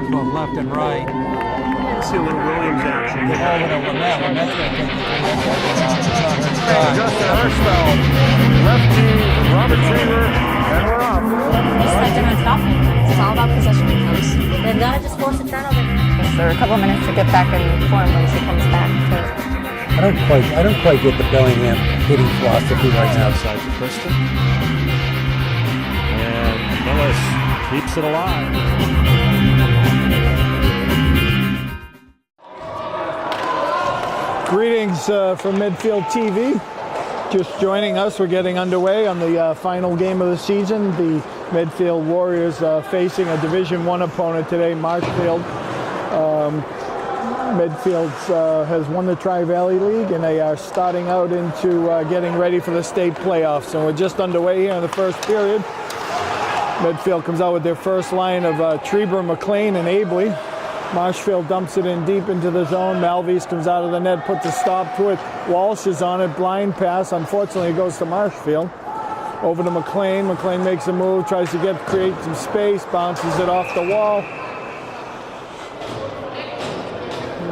Marshfield's both left and right. See a little Williams action. They're holding over Met. Met's going to take the Justin Hirschfeld, lefty, Robert Treaver, and we're off. Just like they're not stopping. It's all about possession counts. They've got to just force a turnover. There are a couple of minutes to get back in form when she comes back. I don't quite get the Bellingham hitting philosophy right now. Outside to Kristen. And Millis keeps it alive. Greetings from Medfield TV. Just joining us, we're getting underway on the final game of the season. The Medfield Warriors facing a Division I opponent today, Marshfield. Medfield has won the Tri-Valley League, and they are starting out into getting ready for the state playoffs. And we're just underway here in the first period. Medfield comes out with their first line of Treber, McLean, and Abley. Marshfield dumps it in deep into the zone. Malvies comes out of the net, puts a stop to it. Walsh is on it, blind pass. Unfortunately, it goes to Marshfield. Over to McLean. McLean makes a move, tries to create some space, bounces it off the wall.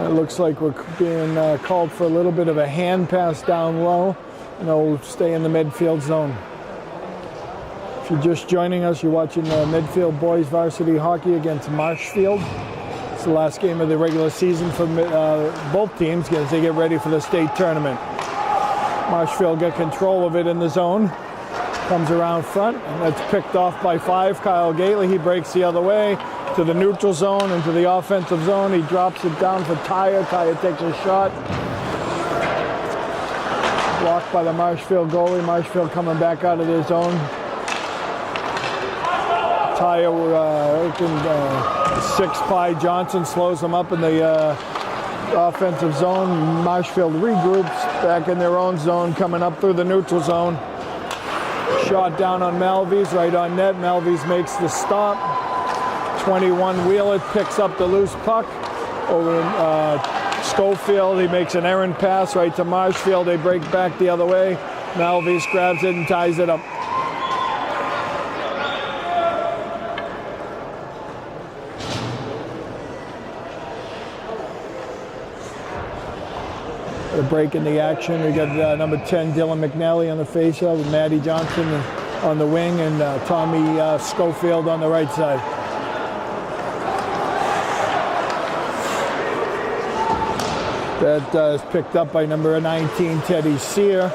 It looks like we're being called for a little bit of a hand pass down low, and they'll stay in the Medfield zone. If you're just joining us, you're watching Medfield boys varsity hockey against Marshfield. It's the last game of the regular season for both teams as they get ready for the state tournament. Marshfield get control of it in the zone. Comes around front, and that's picked off by 5. Kyle Gately, he breaks the other way to the neutral zone, into the offensive zone. He drops it down for Tyre. Tyre takes a shot. Blocked by the Marshfield goalie. Marshfield coming back out of their zone. Tyre, 6-ply Johnson slows them up in the offensive zone. Marshfield regroups back in their own zone, coming up through the neutral zone. Shot down on Malvies, right on net. Malvies makes the stop. 21 Wheeler picks up the loose puck over Schofield. He makes an errant pass right to Marshfield. They break back the other way. Malvies grabs it and ties it up. A break in the action. We got number 10 Dylan McNally on the faceoff with Matty Johnson on the wing, and Tommy Schofield on the right side. That is picked up by number 19 Teddy Sear.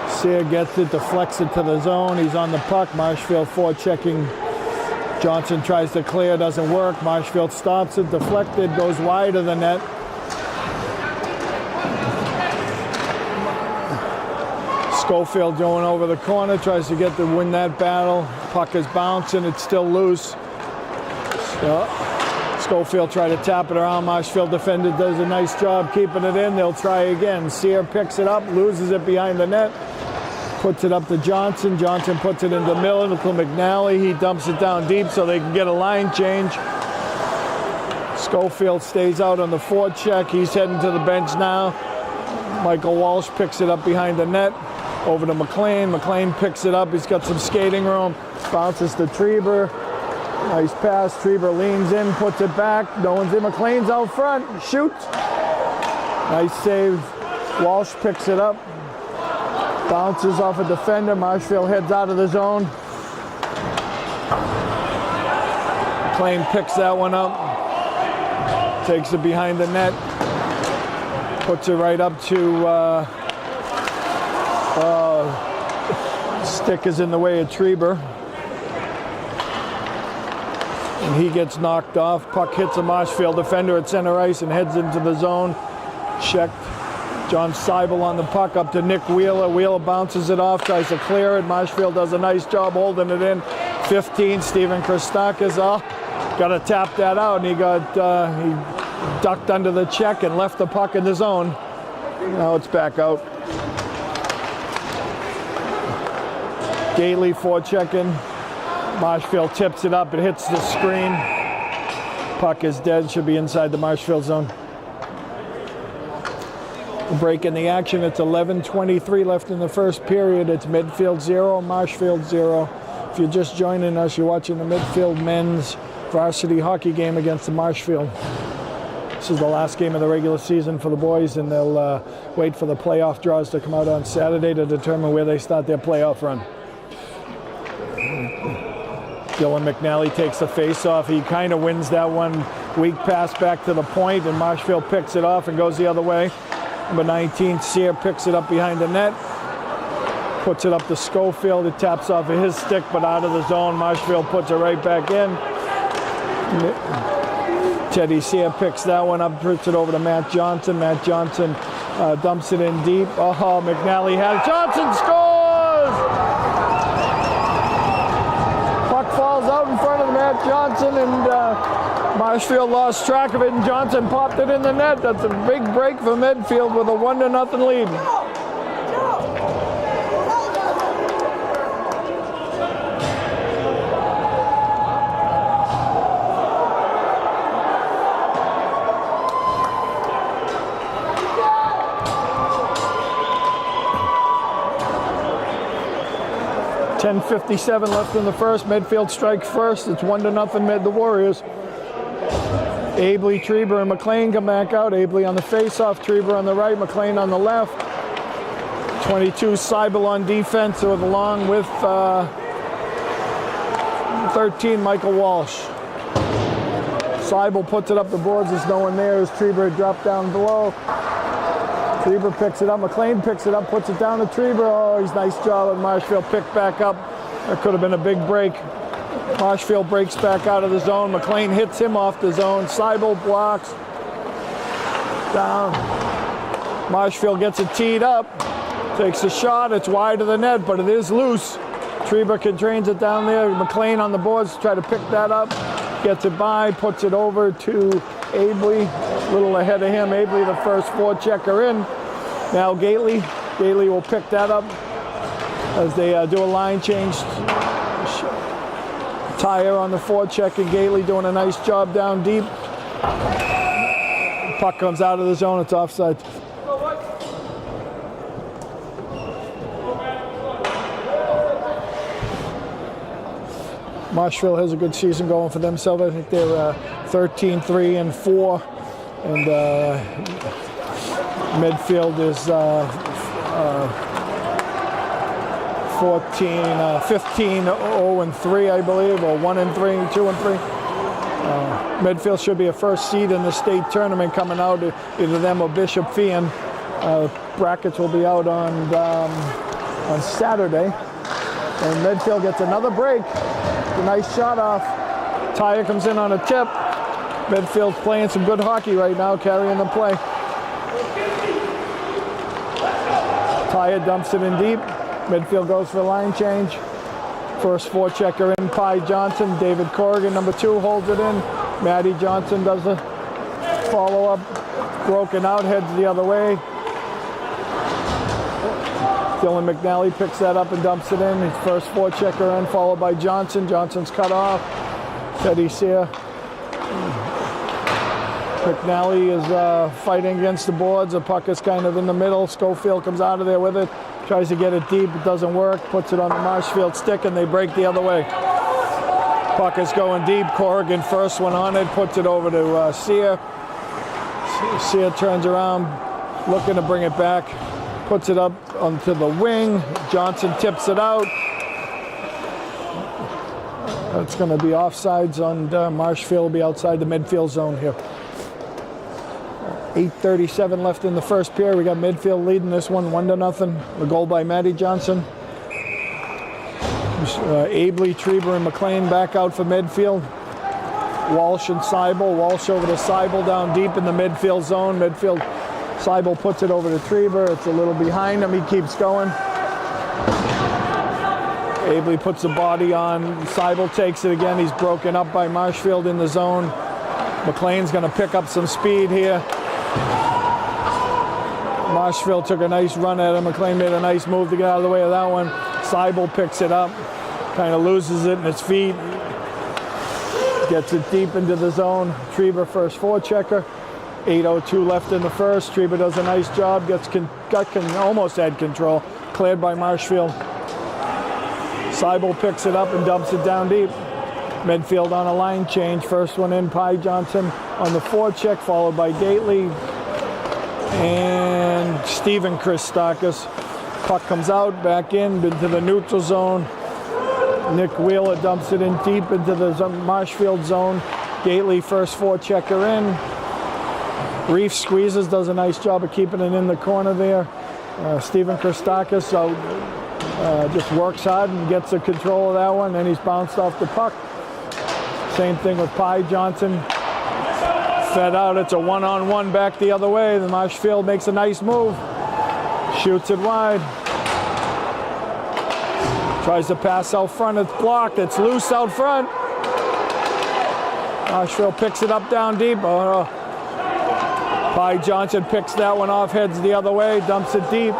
Sear gets it, deflects it to the zone. He's on the puck. Marshfield forechecking. Johnson tries to clear, doesn't work. Marshfield stops it, deflected, goes wide of the net. Schofield going over the corner, tries to win that battle. Puck is bouncing, it's still loose. Schofield tried to tap it around. Marshfield defender does a nice job keeping it in. They'll try again. Sear picks it up, loses it behind the net, puts it up to Johnson. Johnson puts it into Miller to McNally. He dumps it down deep so they can get a line change. Schofield stays out on the forecheck. He's heading to the bench now. Michael Walsh picks it up behind the net. Over to McLean. McLean picks it up. He's got some skating room. Bounces to Treber. Nice pass. Treber leans in, puts it back. No one's in. McLean's out front. Shoot. Nice save. Walsh picks it up. Bounces off a defender. Marshfield heads out of the zone. McLean picks that one up. Takes it behind the net. Puts it right up to stick is in the way of Treber. And he gets knocked off. Puck hits a Marshfield defender at center ice and heads into the zone. Checked. John Seibel on the puck up to Nick Wheeler. Wheeler bounces it off, tries to clear it. Marshfield does a nice job holding it in. 15, Stephen Christakis. Got to tap that out, and he ducked under the check and left the puck in the zone. Now it's back out. Gately forechecking. Marshfield tips it up. It hits the screen. Puck is dead. Should be inside the Marshfield zone. A break in the action. It's 11:23 left in the first period. It's Medfield 0, Marshfield 0. If you're just joining us, you're watching the Medfield men's varsity hockey game against the Marshfield. This is the last game of the regular season for the boys, and they'll wait for the playoff draws to come out on Saturday to determine where they start their playoff run. Dylan McNally takes the face-off. He kind of wins that one. Weak pass back to the point, and Marshfield picks it off and goes the other way. Number 19, Sear, picks it up behind the net. Puts it up to Schofield. It taps off of his stick, but out of the zone. Marshfield puts it right back in. Teddy Sear picks that one up, puts it over to Matt Johnson. Matt Johnson dumps it in deep. Oh, McNally has it. Johnson scores! Puck falls out in front of Matt Johnson, and Marshfield lost track of it, and Johnson popped it in the net. That's a big break for Medfield with a 1-0 lead. .57 left in the first. Medfield strikes first. It's 1-0 Med the Warriors. Abley, Treber, and McLean come back out. Abley on the face-off, Treber on the right, McLean on the left. 22 Seibel on defense, along with 13 Michael Walsh. Seibel puts it up the boards. There's no one there as Treber dropped down below. Treber picks it up. McLean picks it up, puts it down to Treber. Oh, he's nice job. And Marshfield picked back up. That could have been a big break. Marshfield breaks back out of the zone. McLean hits him off the zone. Seibel blocks. Down. Marshfield gets it teed up. Takes a shot. It's wide of the net, but it is loose. Treber drains it down there. McLean on the boards to try to pick that up. Gets it by, puts it over to Abley. A little ahead of him. Abley, the first forechecker in. Now Gately. Gately will pick that up as they do a line change. Tyre on the forecheck, and Gately doing a nice job down deep. Puck comes out of the zone. It's offside. Marshfield has a good season going for themselves. I think they're 13-3-4, and Medfield is 15-0-3, I believe, or 1-3, 2-3. Medfield should be a first seed in the state tournament coming out. Either them or Bishop Feehan. Brackets will be out on Saturday, and Medfield gets another break. A nice shot off. Tyre comes in on a tip. Medfield's playing some good hockey right now, carrying the play. Tyre dumps it in deep. Medfield goes for a line change. First forechecker in, Pi Johnson. David Corrigan, number 2, holds it in. Matty Johnson does a follow-up. Broken out, heads the other way. Dylan McNally picks that up and dumps it in. His first forechecker in, followed by Johnson. Johnson's cut off. Teddy Sear. McNally is fighting against the boards. The puck is kind of in the middle. Schofield comes out of there with it. Tries to get it deep. It doesn't work. Puts it on the Marshfield stick, and they break the other way. Puck is going deep. Corrigan first one on it. Puts it over to Sear. Sear turns around, looking to bring it back. Puts it up onto the wing. Johnson tips it out. That's going to be offsides on Marshfield. Will be outside the midfield zone here. 8:37 left in the first period. We got Medfield leading this one 1-0. A goal by Matty Johnson. Abley, Treber, and McLean back out for Medfield. Walsh and Seibel. Walsh over to Seibel down deep in the midfield zone. Seibel puts it over to Treber. It's a little behind him. He keeps going. Abley puts the body on. Seibel takes it again. He's broken up by Marshfield in the zone. McLean's going to pick up some speed here. Marshfield took a nice run at him. McLean made a nice move to get out of the way of that one. Seibel picks it up. Kind of loses it in its feet. Gets it deep into the zone. Treber first forechecker. 8:02 left in the first. Treber does a nice job. Almost had control. Cleared by Marshfield. Seibel picks it up and dumps it down deep. Medfield on a line change. First one in, Pye Johnson on the forecheck, followed by Gately and Stephen Christakis. Puck comes out, back in, into the neutral zone. Nick Wheeler dumps it in deep into the Marshfield zone. Gately first forechecker in. Reef squeezes, does a nice job of keeping it in the corner there. Stephen Christakis just works hard and gets the control of that one, and he's bounced off the puck. Same thing with Pye Johnson. Fed out, it's a one-on-one back the other way. The Marshfield makes a nice move. Shoots it wide. Tries to pass out front, it's blocked, it's loose out front. Marshfield picks it up down deep. Pye Johnson picks that one off, heads the other way, dumps it deep.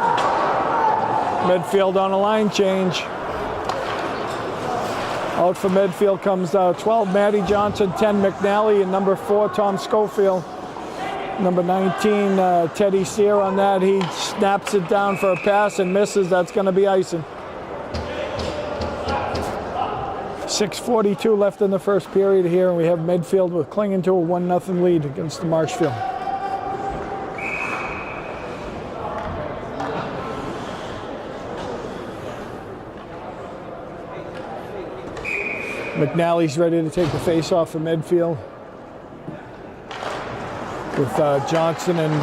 Medfield on a line change. Out for Medfield comes 12, Matty Johnson, 10, McNally, and number 4, Tom Schofield. Number 19, Teddy Sear on that. He snaps it down for a pass and misses. That's going to be icing. 6:42 left in the first period here, and we have Medfield with clinging to a 1-0 lead against the Marshfield. McNally's ready to take the face-off for Medfield. With Johnson and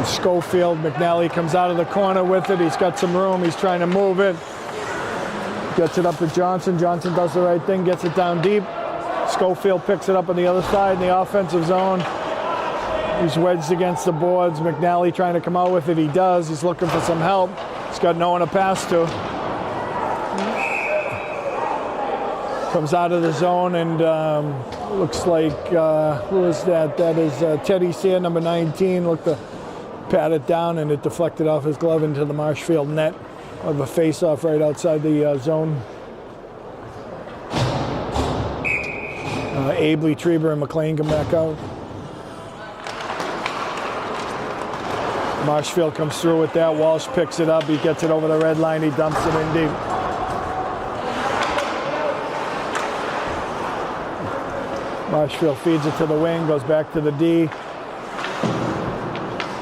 Schofield. McNally comes out of the corner with it. He's got some room. He's trying to move it. Gets it up to Johnson. Johnson does the right thing, gets it down deep. Schofield picks it up on the other side in the offensive zone. He's wedged against the boards. McNally trying to come out with it. He does. He's looking for some help. He's got no one to pass to. Comes out of the zone and looks like, who is that? That is Teddy Sear, number 19. Looked to pat it down and it deflected off his glove into the Marshfield net of a face-off right outside the zone. Abley, Treber, and McLean come back out. Marshfield comes through with that. Walsh picks it up. He gets it over the red line. He dumps it in deep. Marshfield feeds it to the wing, goes back to the D.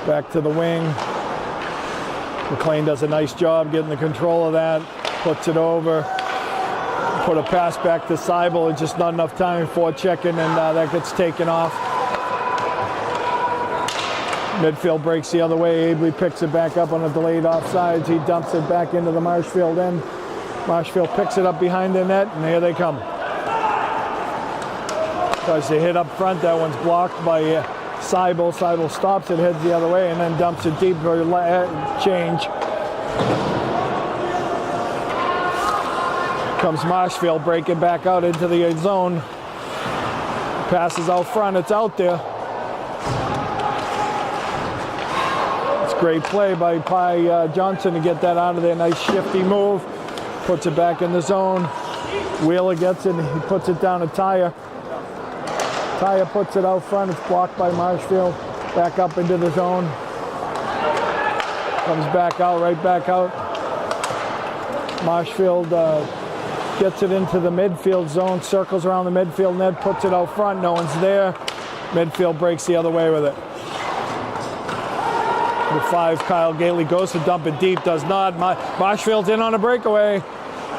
Back to the wing. McLean does a nice job getting the control of that. Puts it over. Put a pass back to Seibel. Just not enough time for checking, and that gets taken off. Midfield breaks the other way. Abley picks it back up on a delayed offsides. He dumps it back into the Marshfield end. Marshfield picks it up behind the net, and here they come. Tries to hit up front. That one's blocked by Seibel. Seibel stops it, heads the other way, and then dumps it deep for a change. Comes Marshfield breaking back out into the zone. Passes out front. It's out there. It's great play by Pye Johnson to get that out of there. Nice shifty move. Puts it back in the zone. Wheeler gets it. He puts it down to Tyre. Tyre puts it out front. It's blocked by Marshfield. Back up into the zone. Comes back out, right back out. Marshfield gets it into the midfield zone, circles around the midfield net, puts it out front. No one's there. Midfield breaks the other way with it. The 5, Kyle Gately goes to dump it deep, does not. Marshfield's in on a breakaway.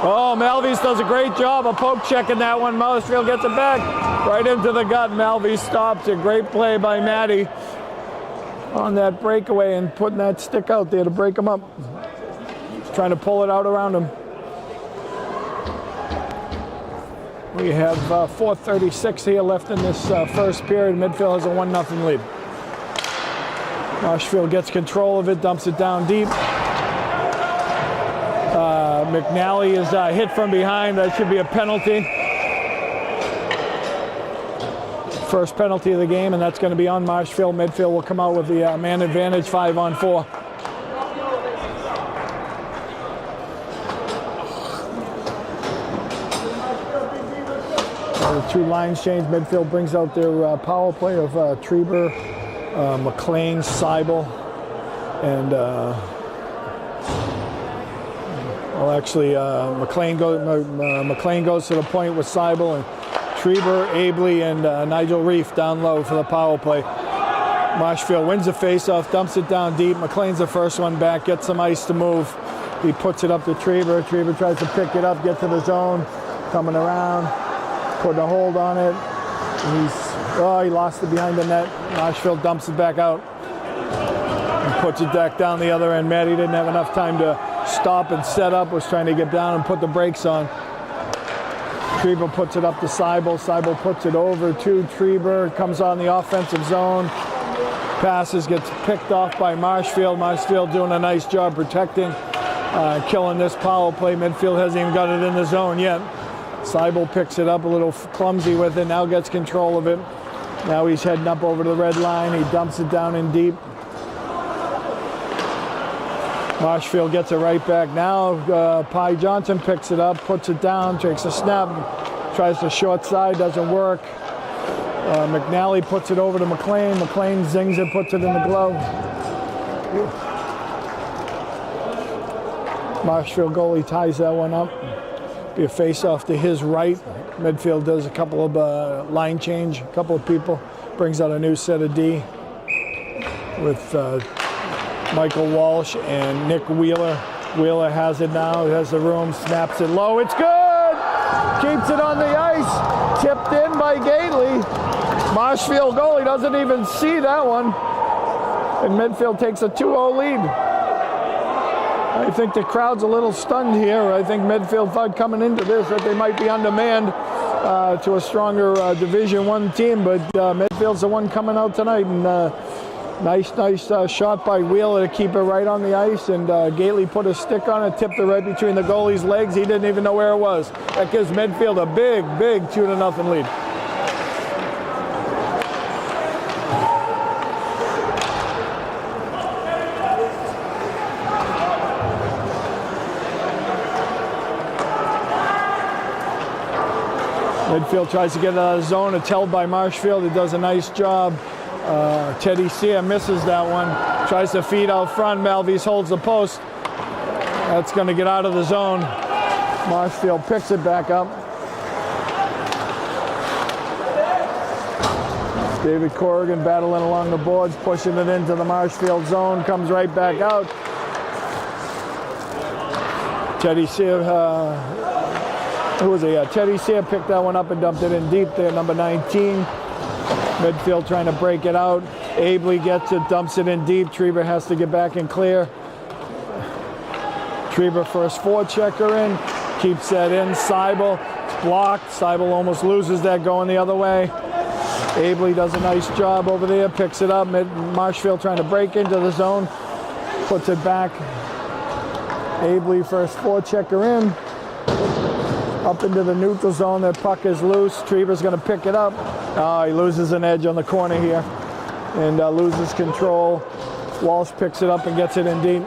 Oh, Malvis does a great job of poke checking that one. Marshfield gets it back right into the gut. Malvis stops it. Great play by Matty on that breakaway and putting that stick out there to break him up. He's trying to pull it out around him. We have 4:36 here left in this first period. Midfield has a 1-0 lead. Marshfield gets control of it, dumps it down deep. McNally is hit from behind. That should be a penalty. First penalty of the game, and that's going to be on Marshfield. Medfield will come out with the man advantage, 5-on-4. The 2 lines change. Medfield brings out their power play of Treber, McLean, Seibel, and Well, actually, McLean goes to the point with Seibel and Trieber, Abley, and Nigel Reef down low for the power play. Marshfield wins the faceoff, dumps it down deep. McLean's the first one back, gets some ice to move. He puts it up to Trieber. Trieber tries to pick it up, get to the zone, coming around, putting a hold on it. He lost it behind the net. Marshfield dumps it back out and puts it back down the other end. Matty didn't have enough time to stop and set up, was trying to get down and put the brakes on. Trieber puts it up to Seibel. Seibel puts it over to Trieber, comes on the offensive zone. Passes, gets picked off by Marshfield. Marshfield doing a nice job protecting, killing this power play. Medfield hasn't even got it in the zone yet. Seibel picks it up, a little clumsy with it, now gets control of it. Now he's heading up over to the red line. He dumps it down in deep. Marshfield gets it right back. Now Pi Johnson picks it up, puts it down, takes a snap, tries the short side, doesn't work. McNally puts it over to McLean. McLean zings it, puts it in the glove. Marshfield goalie ties that one up. Be a face-off to his right. Medfield does a couple of line change, a couple of people. Brings out a new set of D with Michael Walsh and Nick Wheeler. Wheeler has it now, has the room, snaps it low. It's good! Keeps it on the ice. Tipped in by Gately. Marshfield goalie doesn't even see that one. And Medfield takes a 2-0 lead. I think the crowd's a little stunned here. I think Medfield thought coming into this that they might be undermanned to a stronger Division I team, but Medfield's the one coming out tonight. And nice shot by Wheeler to keep it right on the ice, and Gately put a stick on it, tipped it right between the goalie's legs. He didn't even know where it was. That gives Medfield a big 2-0 lead. Medfield tries to get out of the zone. It's held by Marshfield. It does a nice job. Teddy Sear misses that one. Tries to feed out front. Malvese holds the post. That's going to get out of the zone. Marshfield picks it back up. David Corrigan battling along the boards, pushing it into the Marshfield zone. Comes right back out. Teddy Sear, Teddy Sear picked that one up and dumped it in deep there, number 19. Medfield trying to break it out. Abley gets it, dumps it in deep. Trieber has to get back and clear. Trieber first forechecker in, keeps that in. Seibel, it's blocked. Seibel almost loses that going the other way. Abley does a nice job over there, picks it up. Marshfield trying to break into the zone, puts it back. Abley first forechecker in. Up into the neutral zone, that puck is loose. Trieber's going to pick it up. He loses an edge on the corner here and loses control. Walsh picks it up and gets it in deep.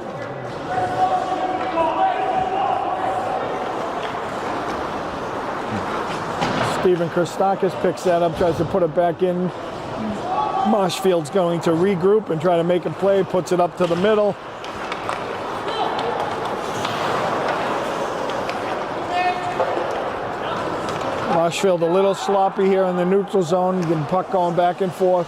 Steven Christakis picks that up, tries to put it back in. Marshfield's going to regroup and try to make a play, puts it up to the middle. Marshfield a little sloppy here in the neutral zone. The puck going back and forth.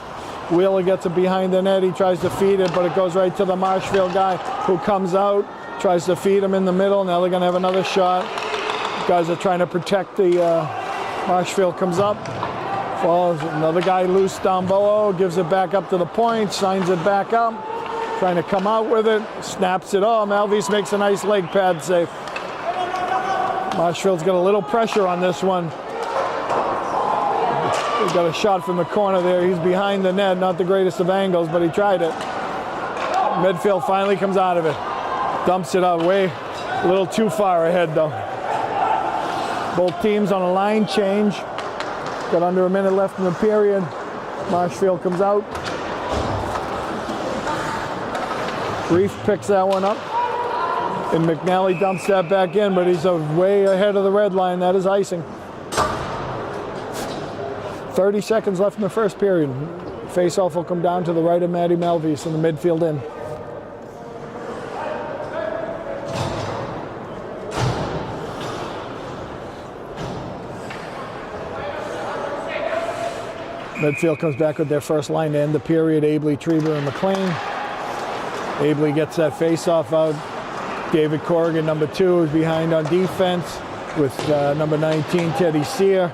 Wheeler gets it behind the net. He tries to feed it, but it goes right to the Marshfield guy who comes out, tries to feed him in the middle. Now they're going to have another shot. Guys are trying to protect the Marshfield comes up. Falls. Another guy loose down below. Gives it back up to the point. Signs it back up. Trying to come out with it. Snaps it off. Malvese makes a nice leg pad save. Marshfield's got a little pressure on this one. He got a shot from the corner there. He's behind the net. Not the greatest of angles, but he tried it. Medfield finally comes out of it. Dumps it out way a little too far ahead, though. Both teams on a line change. Got under a minute left in the period. Marshfield comes out. Reef picks that one up. And McNally dumps that back in, but he's way ahead of the red line. That is icing. 30 seconds left in the first period. Face-off will come down to the right of Matty Malvese in the midfield end. Medfield comes back with their first line to end the period. Abley, Trieber, and McLean. Abley gets that face-off out. David Corrigan, number 2, is behind on defense with number 19, Teddy Sear.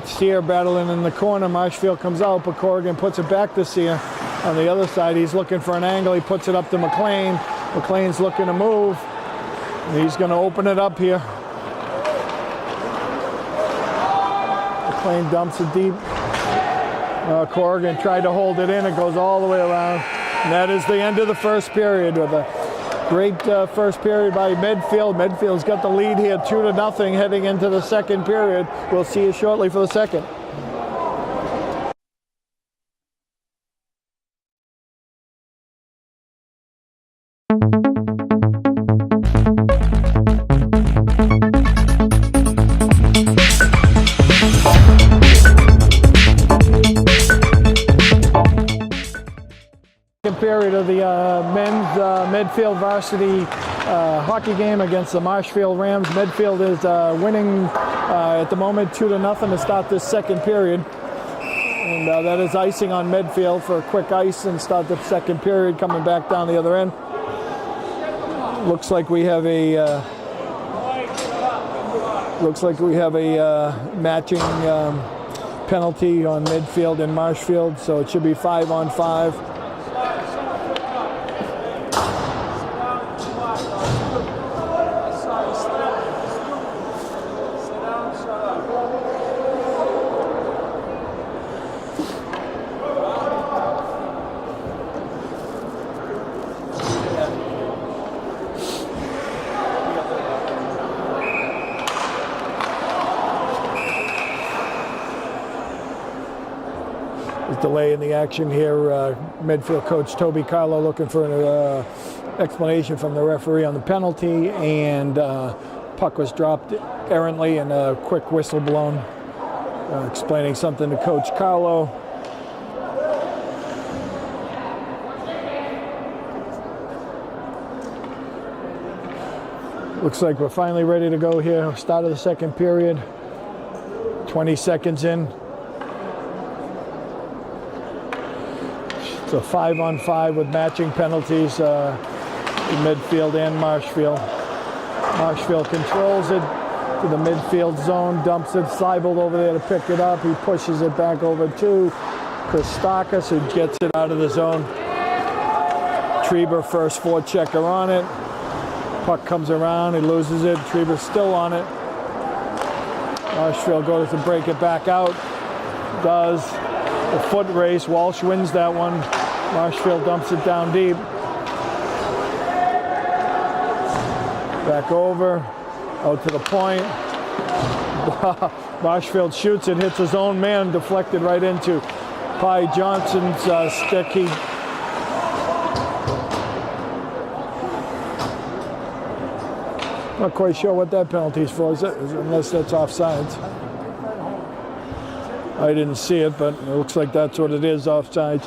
Sear battling in the corner. Marshfield comes out, but Corrigan puts it back to Sear. On the other side, he's looking for an angle. He puts it up to McLean. McLean's looking to move. And he's going to open it up here. McLean dumps it deep. Corrigan tried to hold it in. It goes all the way around. And that is the end of the first period with a great first period by Medfield. Medfield's got the lead here 2-0 heading into the second period. We'll see you shortly for the second. Period of the men's Medfield varsity hockey game against the Marshfield Rams. Medfield is winning at the moment 2-0 to start this second period. And that is icing on Medfield for a quick ice and start the second period coming back down the other end. Looks like we have a matching penalty on Medfield and Marshfield, so it should be 5-on-5. Delay in the action here. Medfield coach Toby Carlo looking for an explanation from the referee on the penalty, and puck was dropped errantly and a quick whistle blown explaining something to Coach Carlo. Looks like we're finally ready to go here. Start of the second period. 20 seconds in. It's a 5-on-5 with matching penalties in Medfield and Marshfield. Marshfield controls it to the midfield zone, dumps it, Seibel over there to pick it up. He pushes it back over to Christakis, who gets it out of the zone. Trieber first forechecker on it. Puck comes around, he loses it. Trieber's still on it. Marshfield goes to break it back out. Does. The foot race, Walsh wins that one. Marshfield dumps it down deep. Back over, out to the point. Marshfield shoots it, hits his own man, deflected right into Pye Johnson's stick. He not quite sure what that penalty is for, unless that's offsides. I didn't see it, but it looks like that's what it is, offsides.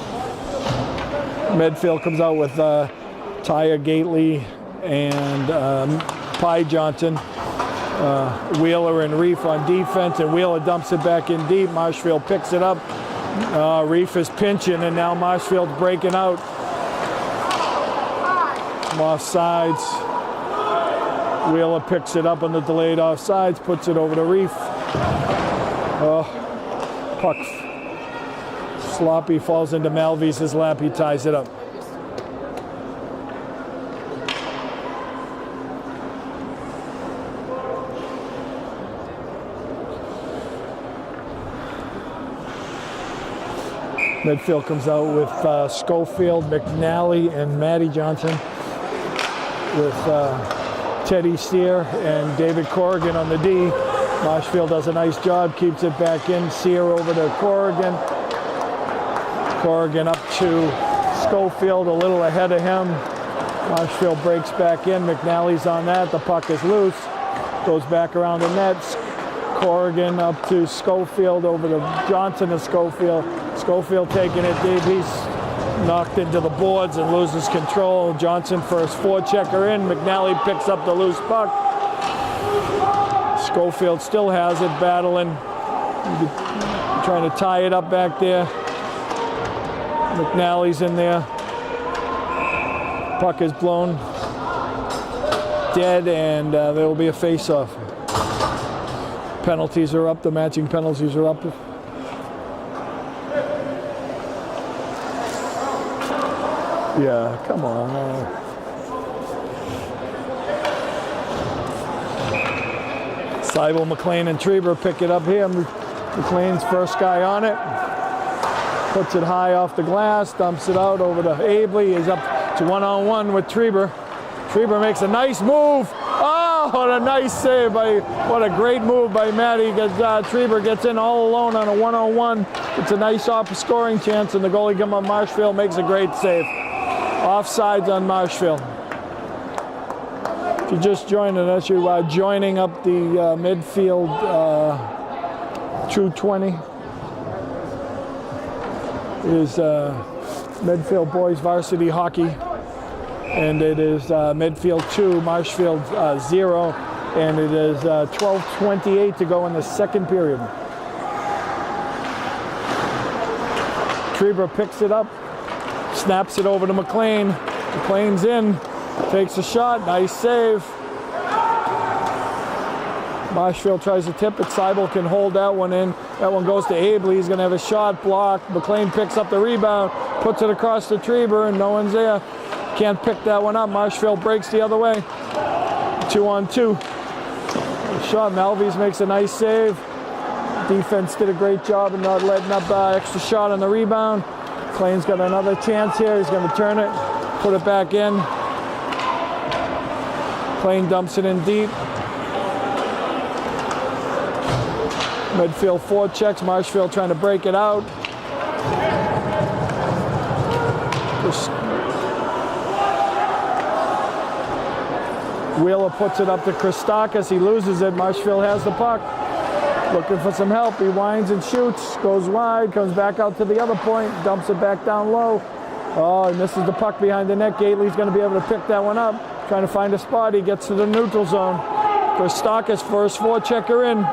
Medfield comes out with Tyre Gately and Pye Johnson. Wheeler and Reef on defense, and Wheeler dumps it back in deep. Marshfield picks it up. Reef is pinching, and now Marshfield's breaking out. From offsides. Wheeler picks it up on the delayed offsides, puts it over to Reef. Puck sloppy, falls into Malvise's lap. He ties it up. Medfield comes out with Schofield, McNally, and Matty Johnson, with Teddy Sear and David Corrigan on the D. Marshfield does a nice job, keeps it back in. Sear over to Corrigan. Corrigan up to Schofield, a little ahead of him. Marshfield breaks back in. McNally's on that. The puck is loose. Goes back around the net. Corrigan up to Schofield, over to Johnson to Schofield. Schofield taking it deep. He's knocked into the boards and loses control. Johnson first forechecker in. McNally picks up the loose puck. Schofield still has it, battling. Trying to tie it up back there. McNally's in there. Puck is blown dead, and there will be a face-off. Penalties are up. The matching penalties are up. Yeah, come on. Seibel, McLean, and Trieber pick it up here. McLean's first guy on it. Puts it high off the glass, dumps it out over to Abley. He's up to one-on-one with Trieber. Trieber makes a nice move. Oh, what a nice save by, what a great move by Matty. Trieber gets in all alone on a one-on-one. It's a nice scoring chance, and the goalie Gimma Marshfield makes a great save. Offsides on Marshfield. If you're just joining us, you are joining up the Medfield 220. Is Medfield boys varsity hockey, and it is Medfield 2, Marshfield 0, and it is 12:28 to go in the second period. Trieber picks it up, snaps it over to McLean. McLean's in, takes a shot, nice save. Marshfield tries to tip it. Seibel can hold that one in. That one goes to Abley. He's going to have a shot blocked. McLean picks up the rebound, puts it across to Trieber, and no one's there. Can't pick that one up. Marshfield breaks the other way. 2-on-2. Shot. Malvies makes a nice save. Defense did a great job of not letting up extra shot on the rebound. McLean's got another chance here. He's going to turn it, put it back in. McLean dumps it in deep. Medfield forechecks. Marshfield trying to break it out. Wheeler puts it up to Christakis. He loses it. Marshfield has the puck. Looking for some help. He winds and shoots. Goes wide. Comes back out to the other point. Dumps it back down low. Oh, he misses the puck behind the net. Gately's going to be able to pick that one up. Trying to find a spot. He gets to the neutral zone. Christakis first forechecker in.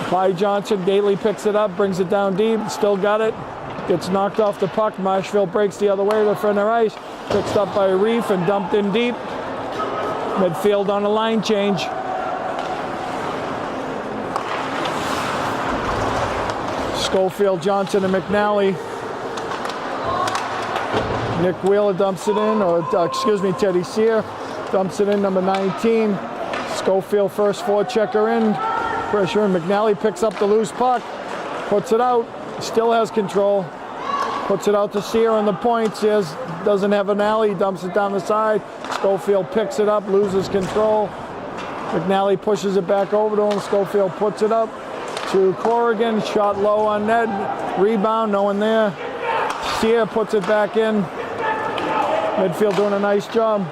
By Johnson, Gately picks it up, brings it down deep, still got it. Gets knocked off the puck. Marshfield breaks the other way to the front of the ice. Picked up by Reef and dumped in deep. Medfield on a line change. Schofield, Johnson, and McNally. Nick Wheeler dumps it in, Teddy Sear dumps it in, number 19. Schofield first forechecker in. Pressure, and McNally picks up the loose puck, puts it out, still has control, puts it out to Sear on the point. Sear doesn't have an alley, dumps it down the side. Schofield picks it up, loses control. McNally pushes it back over to him. Schofield puts it up to Corrigan, shot low on net, rebound, no one there. Sear puts it back in. Medfield doing a nice job.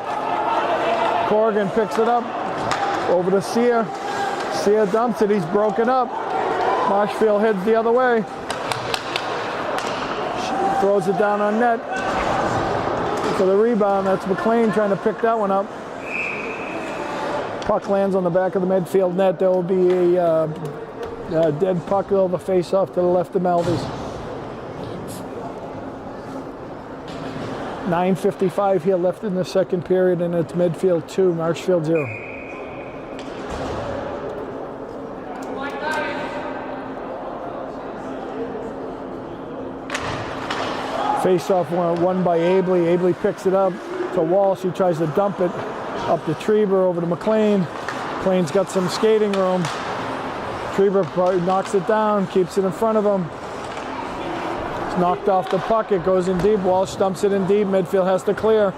Corrigan picks it up, over to Sear. Sear dumps it, he's broken up. Marshfield heads the other way. Throws it down on net. For the rebound, that's McLean trying to pick that one up. Puck lands on the back of the Medfield net. There will be a dead puck over face off to the left of Malvies. 9:55 here left in the second period, and it's Medfield 2, Marshfield 0. Face-off won by Abley. Abley picks it up to Walsh. He tries to dump it up to Trieber, over to McLean. McLean's got some skating room. Trieber knocks it down, keeps it in front of him. It's knocked off the puck. It goes in deep. Walsh dumps it in deep. Medfield has to clear.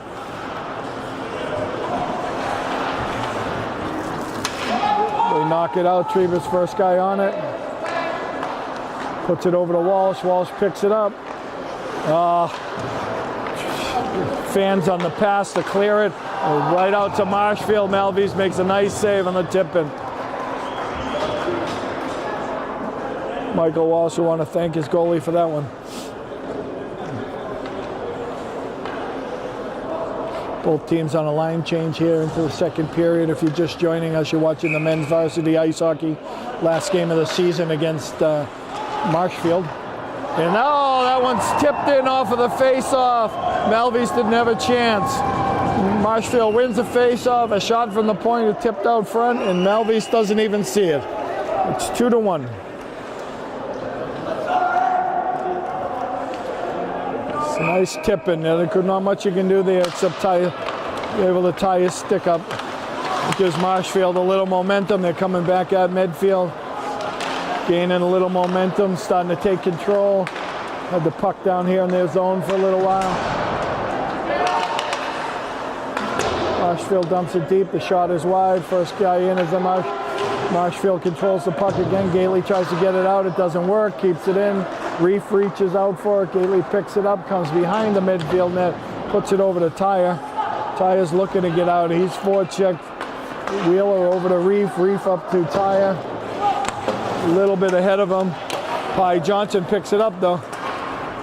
They knock it out. Trieber's first guy on it. Puts it over to Walsh. Walsh picks it up. Fans on the pass to clear it. Right out to Marshfield. Malvies makes a nice save on the tip-in. Michael Walsh, will want to thank his goalie for that one. Both teams on a line change here into the second period. If you're just joining us, you're watching the men's varsity ice hockey last game of the season against Marshfield. And now that one's tipped in off of the face-off. Malvys didn't have a chance. Marshfield wins the face-off. A shot from the point is tipped out front, and Malvys doesn't even see it. It's 2-1. It's a nice tipping. There's not much you can do there except be able to tie his stick up. It gives Marshfield a little momentum. They're coming back at Medfield. Gaining a little momentum, starting to take control. Had the puck down here in their zone for a little while. Marshfield dumps it deep. The shot is wide. First guy in is the Marshfield controls the puck again. Gately tries to get it out. It doesn't work. Keeps it in. Reef reaches out for it. Gately picks it up. Comes behind the midfield net. Puts it over to Tyre. Tyre's looking to get out. He's forechecked. Wheeler over to Reef. Reef up to Tyre. A little bit ahead of him. Pye Johnson picks it up though.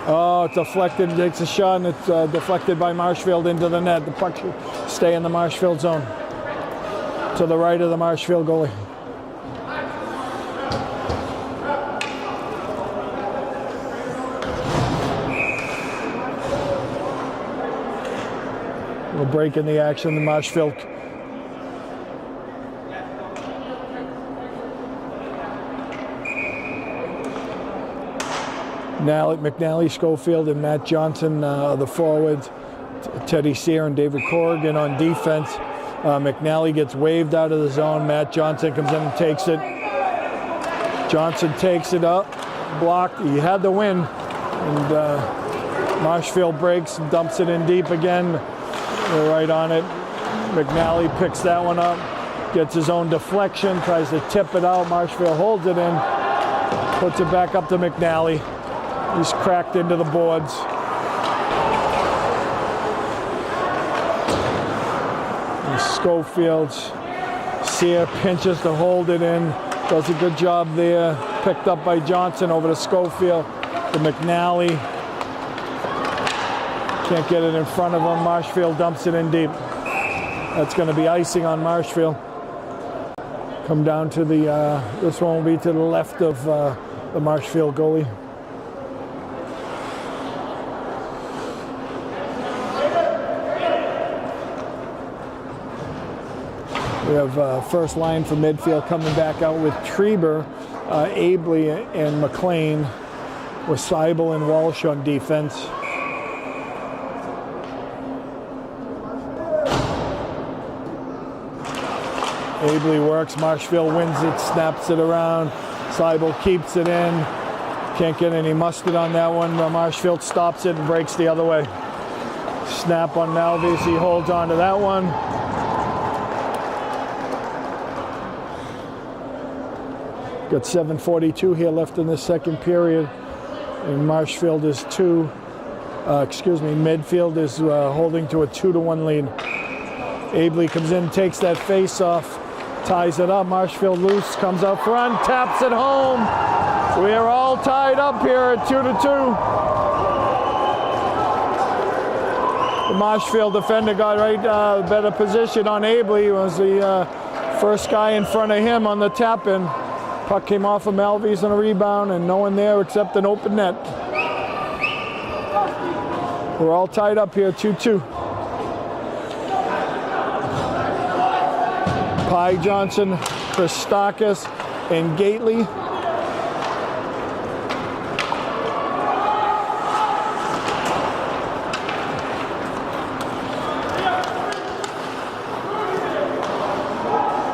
Oh, it's deflected. Takes a shot and it's deflected by Marshfield into the net. The puck should stay in the Marshfield zone. To the right of the Marshfield goalie. We'll break in the action. The Marshfield. McNally, Schofield, and Matt Johnson, the forwards. Teddy Sear and David Corrigan on defense. McNally gets waved out of the zone. Matt Johnson comes in and takes it. Johnson takes it up, blocked. He had the win, and Marshfield breaks and dumps it in deep again. They're right on it. McNally picks that one up, gets his own deflection, tries to tip it out. Marshfield holds it in, puts it back up to McNally. He's cracked into the boards. And Schofield, Sear pinches to hold it in. Does a good job there. Picked up by Johnson over to Schofield. To McNally. Can't get it in front of him. Marshfield dumps it in deep. That's going to be icing on Marshfield. Come down to the, this one will be to the left of the Marshfield goalie. We have first line for Medfield coming back out with Treber, Abley, and McLean, with Seibel and Walsh on defense. Abley works, Marshfield wins it, snaps it around. Seibel keeps it in. Can't get any mustard on that one. Marshfield stops it and breaks the other way. Snap on Malvys, he holds on to that one. Got 7:42 here left in the second period, and Marshfield is Medfield is holding to a 2-1 lead. Abley comes in, takes that face off, ties it up. Marshfield loose, comes up front, taps it home. We are all tied up here at 2-2. The Marshfield defender got right better position on Abley. He was the first guy in front of him on the tap-in. Puck came off of Malvys on a rebound, and no one there except an open net. We're all tied up here, 2-2. Pye Johnson, Christakis, and Gately.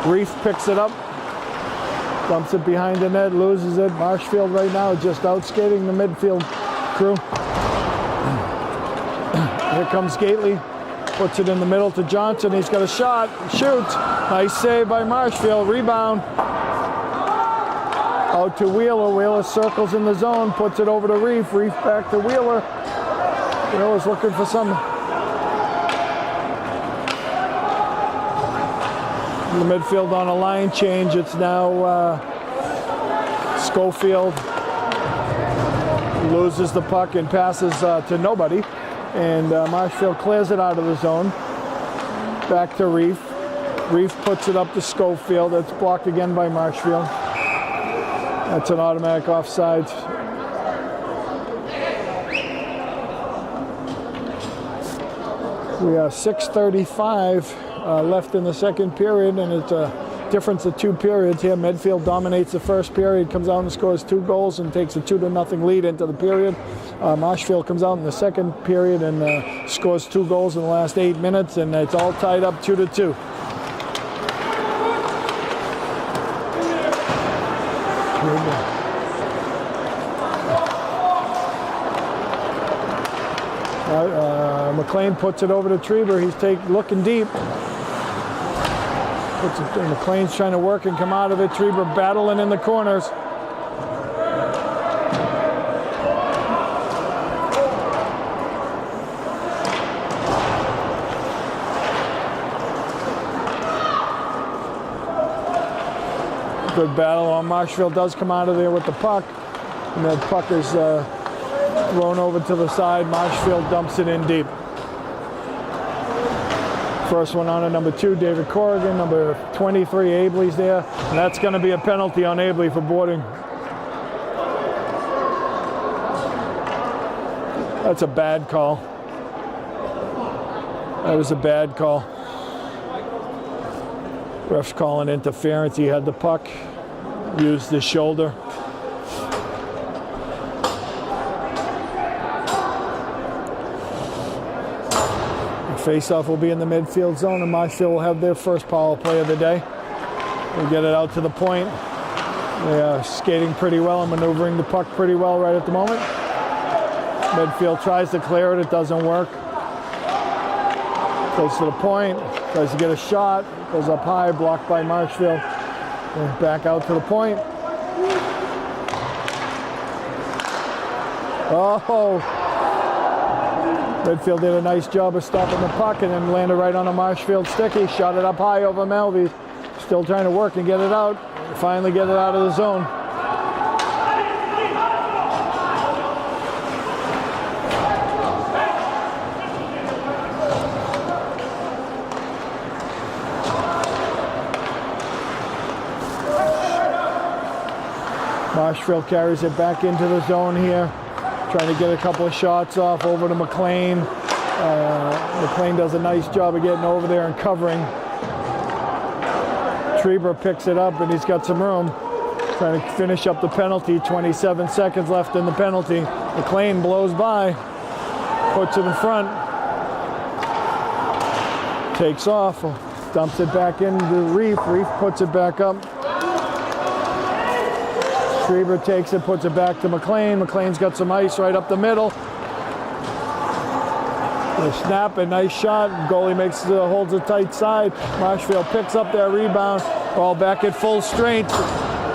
Reef picks it up. Dumps it behind the net, loses it. Marshfield right now just out skating the midfield crew. Here comes Gately, puts it in the middle to Johnson. He's got a shot, shoots. Nice save by Marshfield, rebound. Out to Wheeler, Wheeler circles in the zone, puts it over to Reef, Reef back to Wheeler. Wheeler's looking for some. The midfield on a line change. It's now Schofield loses the puck and passes to nobody, and Marshfield clears it out of the zone. Back to Reef. Reef puts it up to Schofield. That's blocked again by Marshfield. That's an automatic offside. We are 6:35 left in the second period, and it's a difference of 2 periods here. Medfield dominates the first period, comes out and scores 2 goals and takes a 2-0 lead into the period. Marshfield comes out in the second period and scores 2 goals in the last 8 minutes, and it's all tied up 2-2. McLean puts it over to Trieber. He's looking deep. McLean's trying to work and come out of it. Trieber battling in the corners. Good battle on Marshfield. Does come out of there with the puck. And that puck is thrown over to the side. Marshfield dumps it in deep. First one on to number 2, David Corrigan. Number 23, Abley's there. And that's going to be a penalty on Abley for boarding. That's a bad call. That was a bad call. Ref's calling interference. He had the puck, used his shoulder. Face-off will be in the midfield zone, and Marshfield will have their first power play of the day. They get it out to the point. They are skating pretty well and maneuvering the puck pretty well right at the moment. Medfield tries to clear it. It doesn't work. Goes to the point. Tries to get a shot. Goes up high. Blocked by Marshfield. And back out to the point. Oh! Medfield did a nice job of stopping the puck and then landed right on a Marshfield stick. He shot it up high over Melvey. Still trying to work and get it out. Finally get it out of the zone. Marshfield carries it back into the zone here. Trying to get a couple of shots off over to McLean. McLean does a nice job of getting over there and covering. Trieber picks it up and he's got some room. Trying to finish up the penalty. 27 seconds left in the penalty. McLean blows by. Puts it in front. Takes off. Dumps it back into Reef. Reef puts it back up. Trieber takes it, puts it back to McLean. McLean's got some ice right up the middle. A snap, a nice shot. Goalie holds a tight side. Marshfield picks up that rebound. All back at full strength.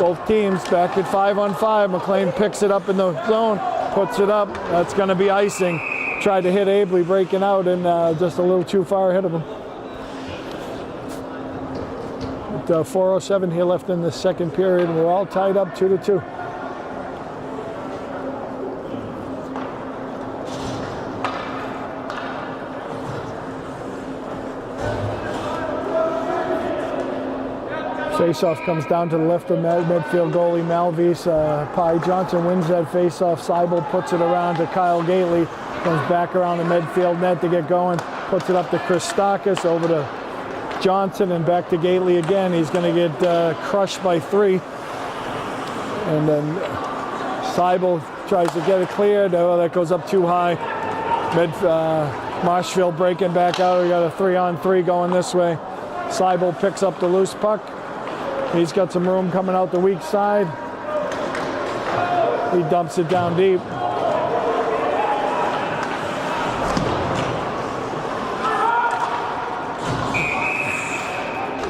Both teams back at 5-on-5. McLean picks it up in the zone, puts it up. That's going to be icing. Tried to hit Abley breaking out and just a little too far ahead of him. 4:07 here left in the second period. We're all tied up 2-2. Face-off comes down to the left of midfield goalie Malvis. Pye Johnson wins that face-off. Seibel puts it around to Kyle Gately. Comes back around the midfield net to get going. Puts it up to Christakis, over to Johnson, and back to Gately again. He's going to get crushed by 3. And then Seibel tries to get it cleared. Oh, that goes up too high. Marshfield breaking back out. We got a 3-on-3 going this way. Seibel picks up the loose puck. He's got some room coming out the weak side. He dumps it down deep.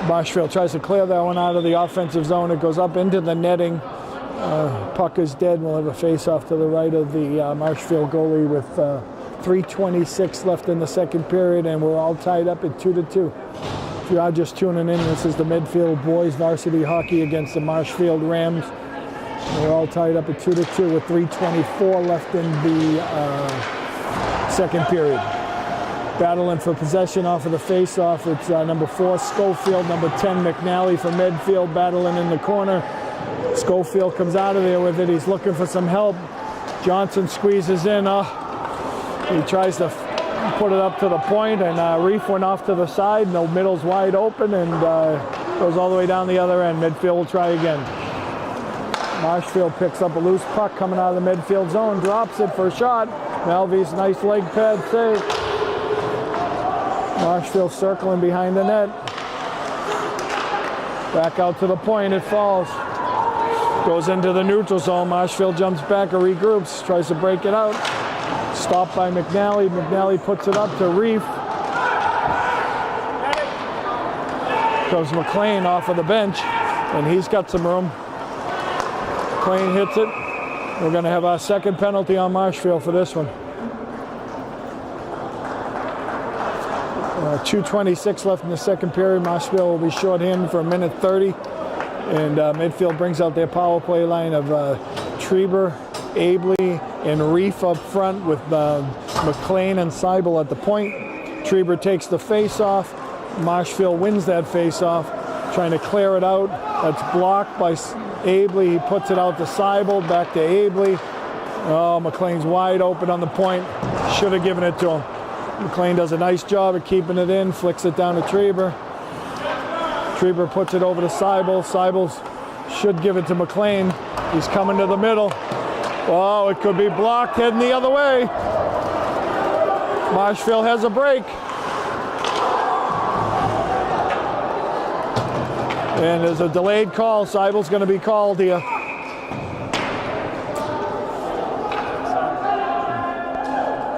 Marshfield tries to clear that one out of the offensive zone. It goes up into the netting. Puck is dead. We'll have a face-off to the right of the Marshfield goalie with 3:26 left in the second period, and we're all tied up at 2-2. If you are just tuning in, this is the Medfield boys varsity hockey against the Marshfield Rams. We're all tied up at 2-2 with 3:24 left in the second period. battling for possession off of the face-off. It's number 4, Schofield, number 10, McNally from Medfield, battling in the corner. Schofield comes out of there with it. He's looking for some help. Johnson squeezes in. He tries to put it up to the point, and Reef went off to the side. The middle's wide open and goes all the way down the other end. Medfield will try again. Marshfield picks up a loose puck coming out of the midfield zone, drops it for a shot. Malvy's nice leg pad save. Marshfield circling behind the net. Back out to the point, it falls. Goes into the neutral zone. Marshfield jumps back or regroups, tries to break it out. Stopped by McNally. McNally puts it up to Reef. Comes McLean off of the bench, and he's got some room. McLean hits it. We're going to have our second penalty on Marshfield for this one. 2:26 left in the second period. Marshfield will be shorthanded for 1:30. And Medfield brings out their power play line of Treber, Abley, and Reef up front with McLean and Seibel at the point. Treber takes the face-off. Marshfield wins that face-off, trying to clear it out. That's blocked by Abley. He puts it out to Seibel, back to Abley. Oh, McLean's wide open on the point. Should have given it to him. McLean does a nice job of keeping it in, flicks it down to Treber. Treber puts it over to Seibel. Seibel should give it to McLean. He's coming to the middle. Oh, it could be blocked, heading the other way. Marshfield has a break. And there's a delayed call. Seibel's going to be called here.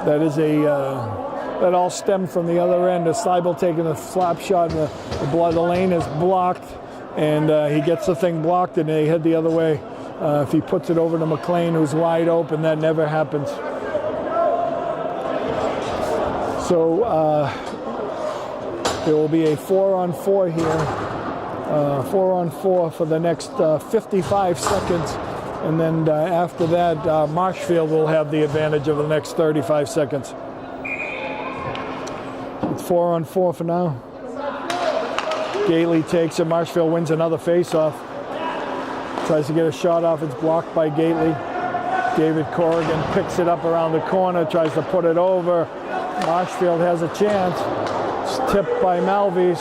That is that all stemmed from the other end. Seibel taking a slap shot, and the lane is blocked, and he gets the thing blocked, and they head the other way. If he puts it over to McLean, who's wide open, that never happens. So there will be a 4-on-4 here. 4-on-4 for the next 55 seconds, and then after that, Marshfield will have the advantage of the next 35 seconds. It's 4-on-4 for now. Gately takes it. Marshfield wins another face-off. Tries to get a shot off. It's blocked by Gately. David Corrigan picks it up around the corner, tries to put it over. Marshfield has a chance. It's tipped by Malvies.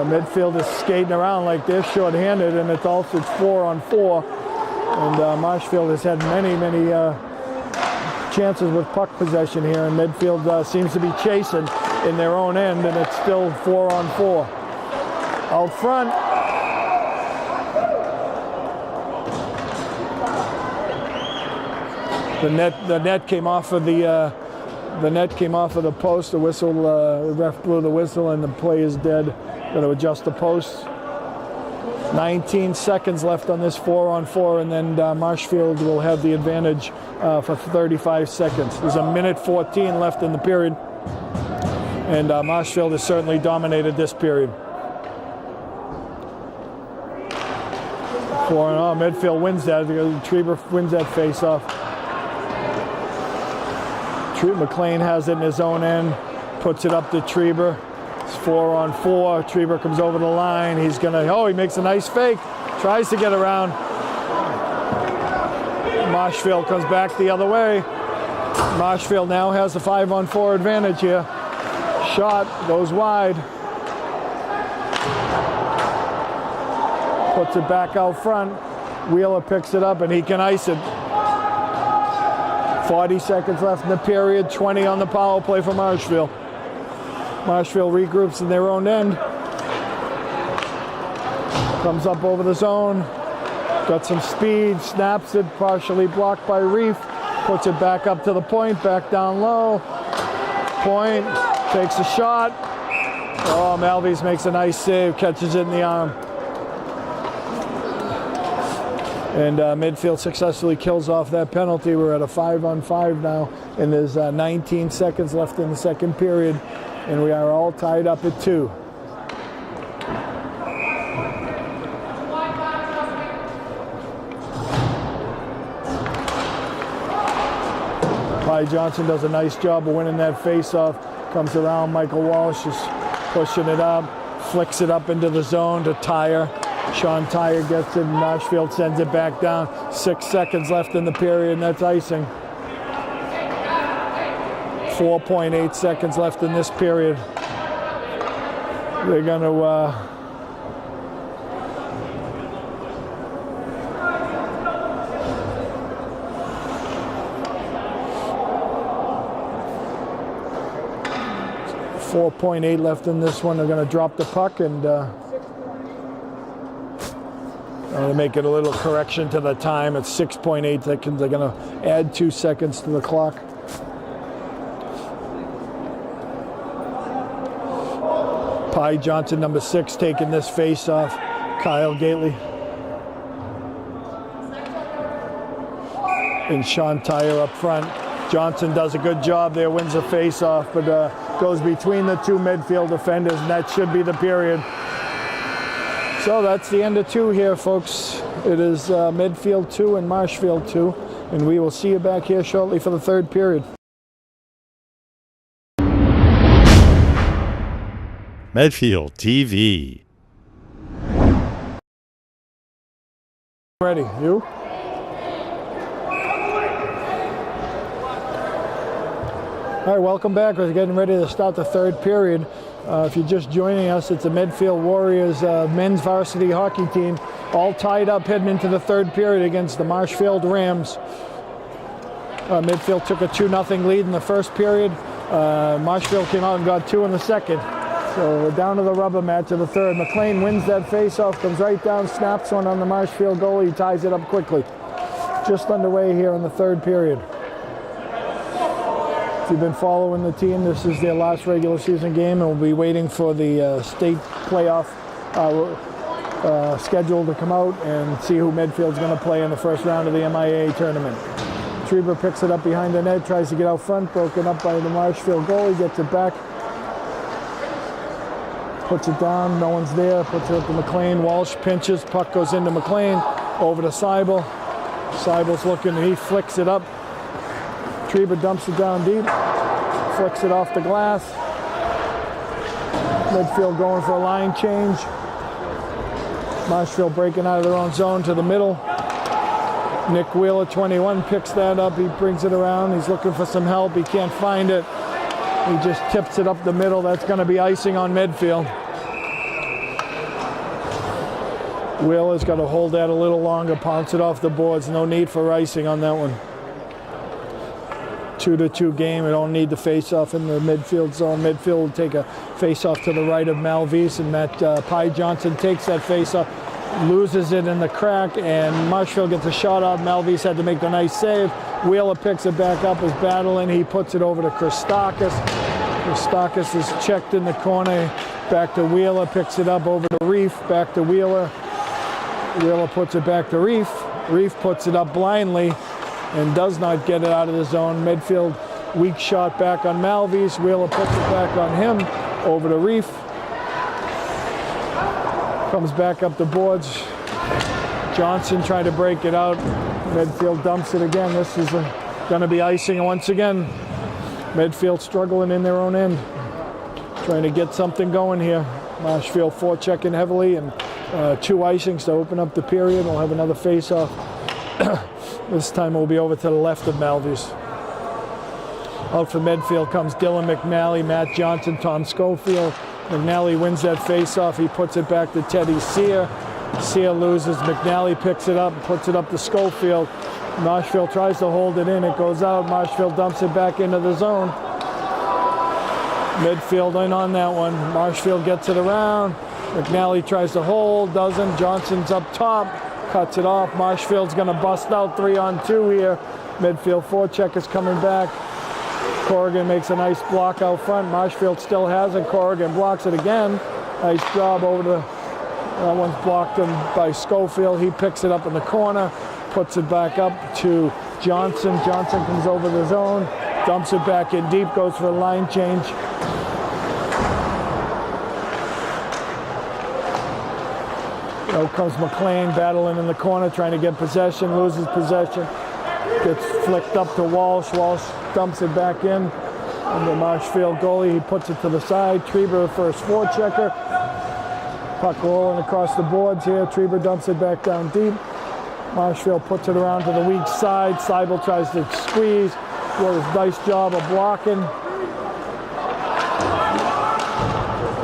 Midfield is skating around like they're short-handed, and it's 4-on-4. And Marshfield has had many chances with puck possession here, and Medfield seems to be chasing in their own end, and it's still 4-on-4. Out front, the net came off of the post. The whistle, the ref blew the whistle, and the play is dead. Going to adjust the post. 19 seconds left on this 4-on-4, and then Marshfield will have the advantage for 35 seconds. There's 1:14 left in the period, and Marshfield has certainly dominated this period. Medfield wins that. Treber wins that face-off. McLean has it in his own end, puts it up to Treber. It's 4-on-4. Treber comes over the line. He's he makes a nice fake. Tries to get around. Marshfield comes back the other way. Marshfield now has a 5-on-4 advantage here. Shot goes wide. Puts it back out front. Wheeler picks it up, and he can ice it. 40 seconds left in the period. 20 on the power play for Marshfield. Marshfield regroups in their own end. Comes up over the zone. Got some speed. Snaps it. Partially blocked by Reef. Puts it back up to the point. Back down low. Point. Takes a shot. Oh, Malvies makes a nice save. Catches it in the arm. And Medfield successfully kills off that penalty. We're at a 5-on-5 now. And there's 19 seconds left in the second period. And we are all tied up at 2. Pi Johnson does a nice job of winning that face-off. Comes around, Michael Walsh is pushing it up, flicks it up into the zone to Tyre. Sean Tyre gets it, Marshfield sends it back down. 6 seconds left in the period, and that's icing. 4.8 seconds left in this period. They're going to 4.8 left in this one. They're going to drop the puck and going to make it a little correction to the time. It's 6.8 seconds. They're going to add 2 seconds to the clock. Pi Johnson, number 6, taking this face off. Kyle Gately. And Sean Tyre up front. Johnson does a good job there, wins the face-off, but goes between the two Medfield defenders, and that should be the period. So that's the end of 2 here, folks. It is Medfield 2 and Marshfield 2, and we will see you back here shortly for the 3rd period. Medfield TV. Ready, you? All right, welcome back. We're getting ready to start the 3rd period. If you're just joining us, it's the Medfield Warriors men's varsity hockey team, all tied up heading into the 3rd period against the Marshfield Rams. Medfield took a 2-0 lead in the 1st period. Marshfield came out and got 2 in the 2nd. So we're down to the rubber match of the 3rd. McLean wins that face-off, comes right down, snaps one on the Marshfield goalie, he ties it up quickly. Just underway here in the 3rd period. If you've been following the team, this is their last regular season game, and we'll be waiting for the state playoff schedule to come out and see who Medfield's going to play in the 1st round of the MIA tournament. Treber picks it up behind the net, tries to get out front, broken up by the Marshfield goalie, gets it back, puts it down, no one's there, puts it up to McLean. Walsh pinches, puck goes into McLean, over to Seibel. Seibel's looking, he flicks it up. Treber dumps it down deep, flicks it off the glass. Medfield going for a line change. Marshfield breaking out of their own zone to the middle. Nick Wheeler, 21, picks that up. He brings it around. He's looking for some help. He can't find it. He just tips it up the middle. That's going to be icing on Medfield. Wheeler's got to hold that a little longer, pounce it off the boards. No need for icing on that one. 2-2 game. We don't need the face-off in the midfield zone. Medfield will take a face-off to the right of Malvise, and Pi Johnson takes that face-off, loses it in the crack, and Marshfield gets a shot off. Malvise had to make the nice save. Wheeler picks it back up, is battling. He puts it over to Christakis. Christakis is checked in the corner. Back to Wheeler, picks it up over to Reef. Back to Wheeler. Wheeler puts it back to Reef. Reef puts it up blindly and does not get it out of the zone. Medfield, weak shot back on Malvise. Wheeler puts it back on him, over to Reef. Comes back up the boards. Johnson trying to break it out. Medfield dumps it again. This is going to be icing once again. Medfield struggling in their own end. Trying to get something going here. Marshfield forechecking heavily, and 2 icings to open up the period. We'll have another face-off. This time we'll be over to the left of Malvise. Out for Medfield comes Dylan McNally, Matt Johnson, Tom Schofield. McNally wins that face-off. He puts it back to Teddy Sear. Sear loses. McNally picks it up and puts it up to Schofield. Marshfield tries to hold it in. It goes out. Marshfield dumps it back into the zone. Medfield in on that one. Marshfield gets it around. McNally tries to hold, doesn't. Johnson's up top, cuts it off. Marshfield's going to bust out 3-on-2 here. Medfield forecheck is coming back. Corrigan makes a nice block out front. Marshfield still has it. Corrigan blocks it again. Nice job over to, that one's blocked him by Schofield. He picks it up in the corner, puts it back up to Johnson. Johnson comes over the zone, dumps it back in deep, goes for a line change. Out comes McLean battling in the corner, trying to get possession, loses possession. Gets flicked up to Walsh. Walsh dumps it back in. And the Marshfield goalie, he puts it to the side. Trieber first forechecker. Puck rolling across the boards here. Trieber dumps it back down deep. Marshfield puts it around to the weak side. Seibel tries to squeeze. Does a nice job of blocking.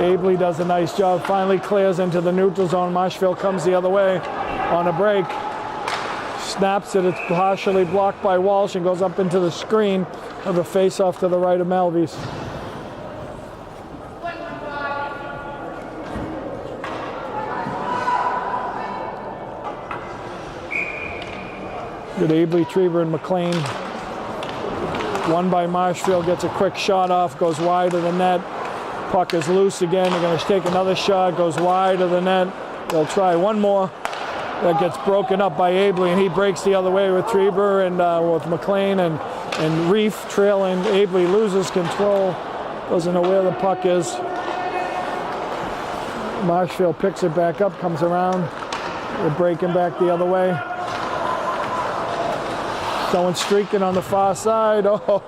Abley does a nice job. Finally clears into the neutral zone. Marshfield comes the other way on a break. Snaps it. It's partially blocked by Walsh and goes up into the screen of a face-off to the right of Malvies. Good Abley, Trieber, and McLean. One by Marshfield, gets a quick shot off, goes wide of the net. Puck is loose again. They're going to take another shot, goes wide of the net. They'll try one more. That gets broken up by Abley, and he breaks the other way with Trieber and with McLean and Reef trailing. Abley loses control, doesn't know where the puck is. Marshfield picks it back up, comes around. They're breaking back the other way. Someone streaking on the far side. Oh,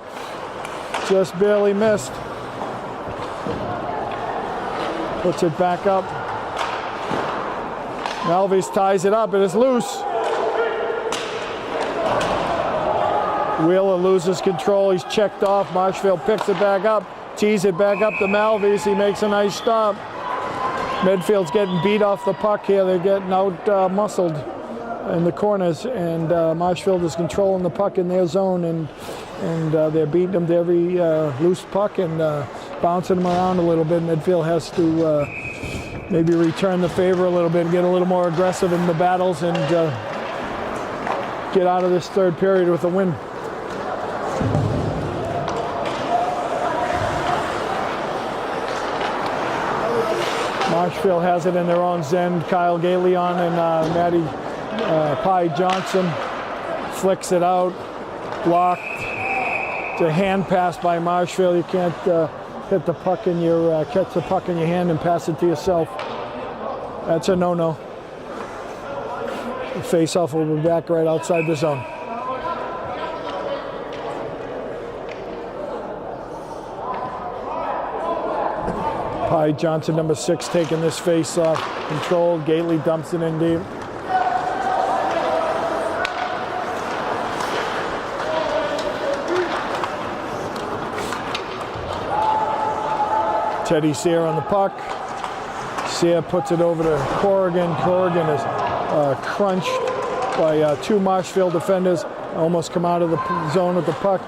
just barely missed. Puts it back up. Malvies ties it up, and it's loose. Wheeler loses control. He's checked off. Marshfield picks it back up, tees it back up to Malvies. He makes a nice stop. Medfield's getting beat off the puck here. They're getting out muscled in the corners, and Marshfield is controlling the puck in their zone, and they're beating them to every loose puck and bouncing them around a little bit. Medfield has to maybe return the favor a little bit and get a little more aggressive in the battles and get out of this third period with a win. Marshfield has it in their own end. Kyle Galeon and Matty Pye Johnson flicks it out, blocked. It's a hand pass by Marshfield. You can't hit the puck in your catch the puck in your hand and pass it to yourself. That's a no-no. The face-off will be back right outside the zone. Pye Johnson, number 6, taking this face-off. Controlled. Gately dumps it in deep. Teddy Sear on the puck. Sear puts it over to Corrigan. Corrigan is crunched by 2 Marshfield defenders. Almost come out of the zone with the puck.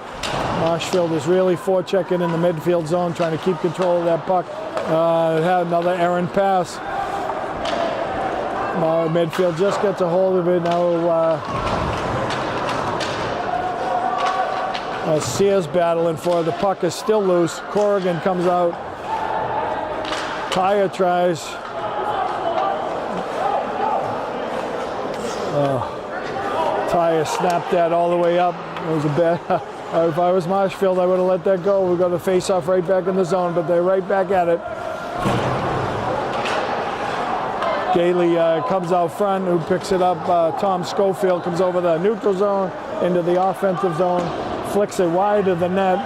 Marshfield is really forechecking in the midfield zone, trying to keep control of that puck. It had another errant pass. Medfield just gets a hold of it. Now Sears battling for it. The puck is still loose. Corrigan comes out. Tyre tries. Tyre snapped that all the way up. It was a bad. If I was Marshfield, I would have let that go. We've got a face-off right back in the zone, but they're right back at it. Gailey comes out front, who picks it up. Tom Schofield comes over the neutral zone into the offensive zone, flicks it wide of the net.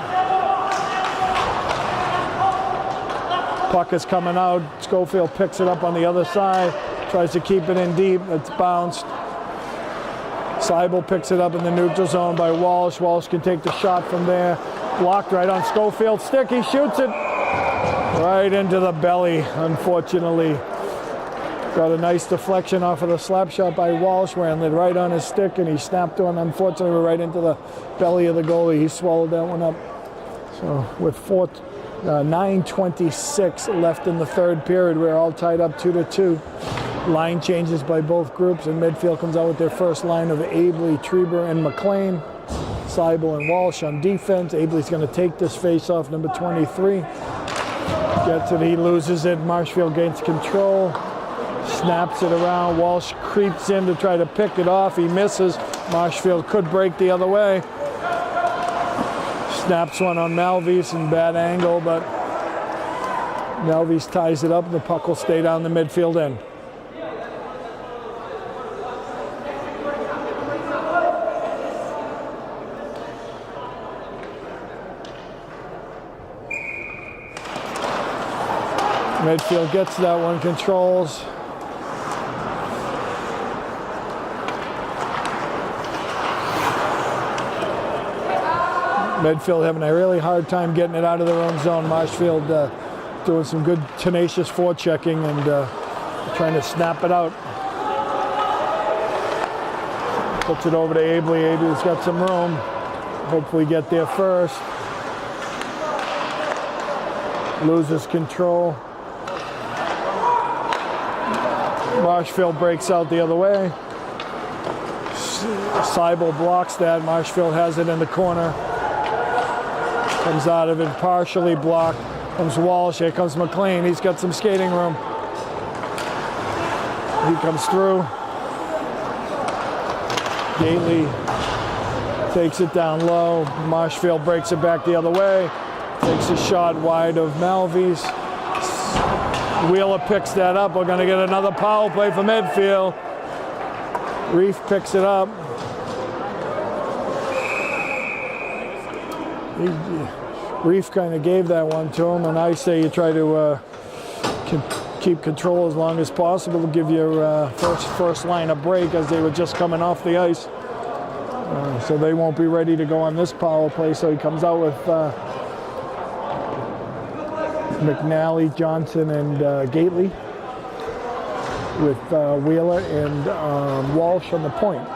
Puck is coming out. Schofield picks it up on the other side, tries to keep it in deep. It's bounced. Seibel picks it up in the neutral zone by Walsh. Walsh can take the shot from there. Blocked right on Schofield's stick. He shoots it right into the belly, unfortunately. Got a nice deflection off of the slap shot by Walsh, ran it right on his stick, and he snapped one, unfortunately, right into the belly of the goalie. He swallowed that one up. So with 9:26 left in the third period, we're all tied up 2-2. Line changes by both groups, and Medfield comes out with their first line of Abley, Trieber, and McLean. Seibel and Walsh on defense. Abley's going to take this face-off, number 23. Gets it, he loses it. Marshfield gains control. Snaps it around. Walsh creeps in to try to pick it off. He misses. Marshfield could break the other way. Snaps one on Malvies in bad angle, but Malvies ties it up, and the puck will stay down the midfield end. Medfield gets that one, controls. Medfield having a really hard time getting it out of their own zone. Marshfield doing some good tenacious forechecking and trying to snap it out. Puts it over to Abley. Abley's got some room. Hopefully get there first. Loses control. Marshfield breaks out the other way. Seibel blocks that. Marshfield has it in the corner. Comes out of it partially blocked. Comes Walsh. Here comes McLean. He's got some skating room. He comes through. Gately takes it down low. Marshfield breaks it back the other way. Takes a shot wide of Malvy's. Wheeler picks that up. We're going to get another power play for Medfield. Reef picks it up. Reef kind of gave that one to him, and I say you try to keep control as long as possible, give your first line a break as they were just coming off the ice. So they won't be ready to go on this power play, so he comes out with McNally, Johnson, and Gately, with Wheeler and Walsh on the point.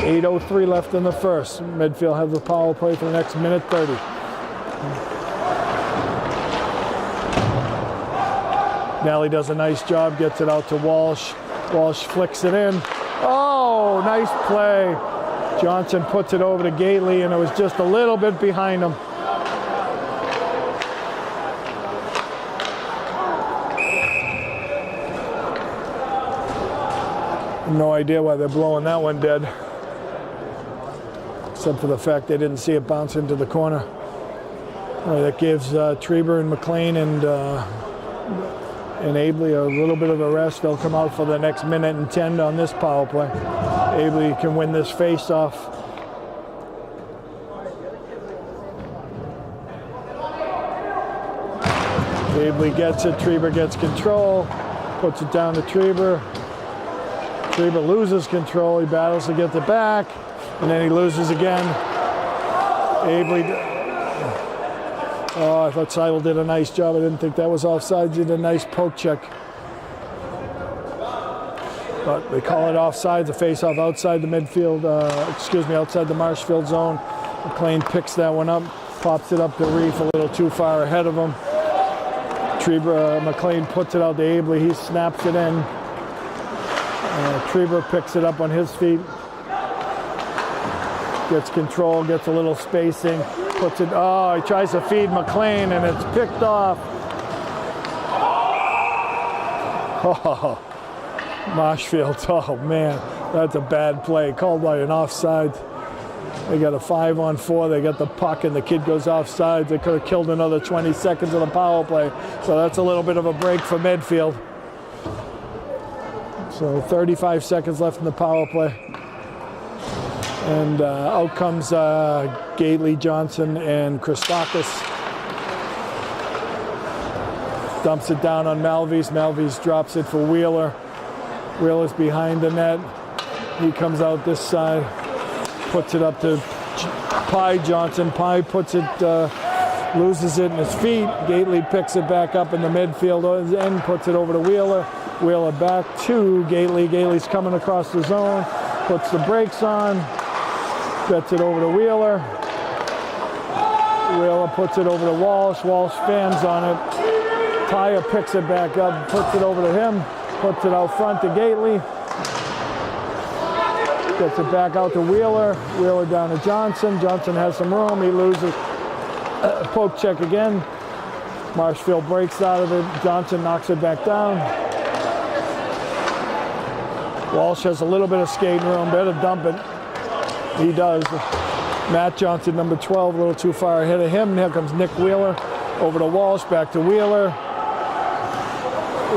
8:03 left in the first. Medfield has the power play for the next minute 30. Nally does a nice job, gets it out to Walsh. Walsh flicks it in. Oh, nice play. Johnson puts it over to Gately, and it was just a little bit behind him. No idea why they're blowing that one dead, except for the fact they didn't see it bounce into the corner. That gives Trieber and McLean and Abley a little bit of a rest. They'll come out for the next minute and 10 on this power play. Abley can win this face-off. Abley gets it. Trieber gets control. Puts it down to Trieber. Trieber loses control. He battles to get it back, and then he loses again. Abley. Oh, I thought Seibel did a nice job. I didn't think that was offside. Did a nice poke check. But they call it offside. The face-off outside the midfield, outside the Marshfield zone. McLean picks that one up, pops it up to Reef a little too far ahead of him. McLean puts it out to Abley. He snaps it in. Trieber picks it up on his feet. Gets control, gets a little spacing. Puts it, he tries to feed McLean, and it's picked off. Oh, Marshfield, oh man, that's a bad play. Called by an offside. They got a 5-on-4, they got the puck, and the kid goes offside. They could have killed another 20 seconds of the power play. So that's a little bit of a break for Medfield. So 35 seconds left in the power play. And out comes Gately, Johnson, and Christakis. Dumps it down on Malvy's. Malvy's drops it for Wheeler. Wheeler's behind the net. He comes out this side, puts it up to Pye Johnson. Pye puts it, loses it in his feet. Gately picks it back up in the midfield end, puts it over to Wheeler. Wheeler back to Gately. Gately's coming across the zone, puts the brakes on. Gets it over to Wheeler. Wheeler puts it over to Walsh. Walsh fans on it. Tyre picks it back up, puts it over to him, puts it out front to Gately. Gets it back out to Wheeler. Wheeler down to Johnson. Johnson has some room. He loses. Poke check again. Marshfield breaks out of it. Johnson knocks it back down. Walsh has a little bit of skating room. Better dump it. He does. Matt Johnson, number 12, a little too far ahead of him. Here comes Nick Wheeler. Over to Walsh, back to Wheeler.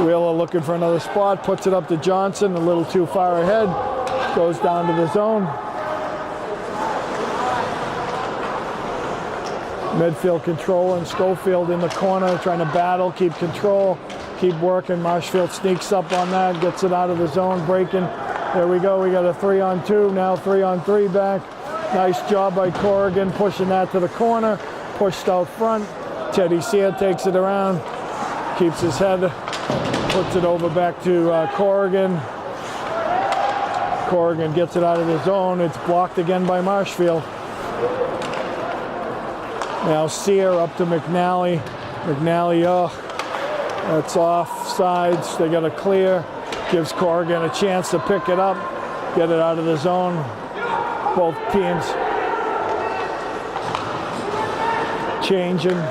Wheeler looking for another spot, puts it up to Johnson, a little too far ahead. Goes down to the zone. Medfield controlling. Schofield in the corner, trying to battle, keep control. keep working. Marshfield sneaks up on that, gets it out of the zone, breaking. There we go. We got a 3-on-2, now 3-on-3 back. Nice job by Corrigan pushing that to the corner, pushed out front. Teddy Sear takes it around, keeps his head, puts it over back to Corrigan. Corrigan gets it out of the zone. It's blocked again by Marshfield. Now Sear up to McNally. McNally, that's off sides. They got to clear. Gives Corrigan a chance to pick it up, get it out of the zone. Both teams changing.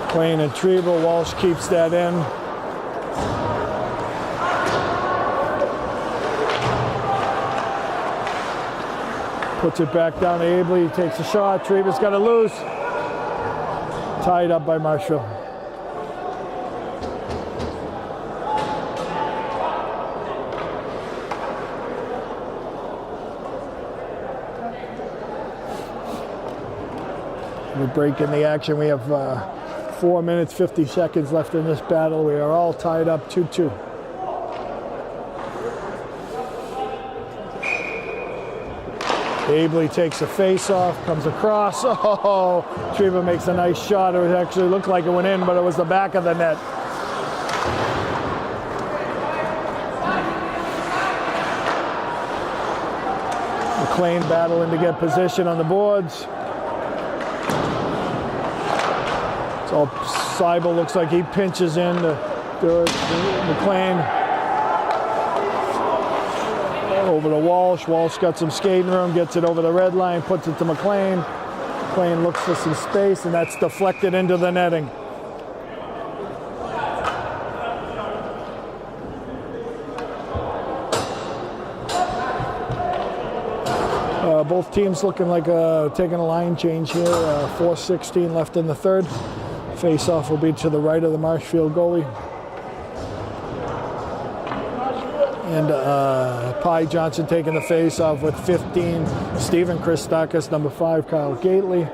Playing in Treble. Walsh keeps that in. Puts it back down to Abley. He takes a shot. Trebe's got to lose. Tied up by Marshfield. We're breaking the action. We have 4 minutes, 50 seconds left in this battle. We are all tied up 2-2. Abley takes a face-off, comes across. Oh, Treva makes a nice shot. It actually looked like it went in, but it was the back of the net. McLean battling to get position on the boards. So Seibel looks like he pinches in to do it. McLean over to Walsh. Walsh got some skating room, gets it over the red line, puts it to McLean. McLean looks for some space, and that's deflected into the netting. Both teams looking like taking a line change here. 4:16 left in the third. Face-off will be to the right of the Marshfield goalie. And Pye Johnson taking the face-off with 15. Stephen Christakis, number 5, Kyle Gately.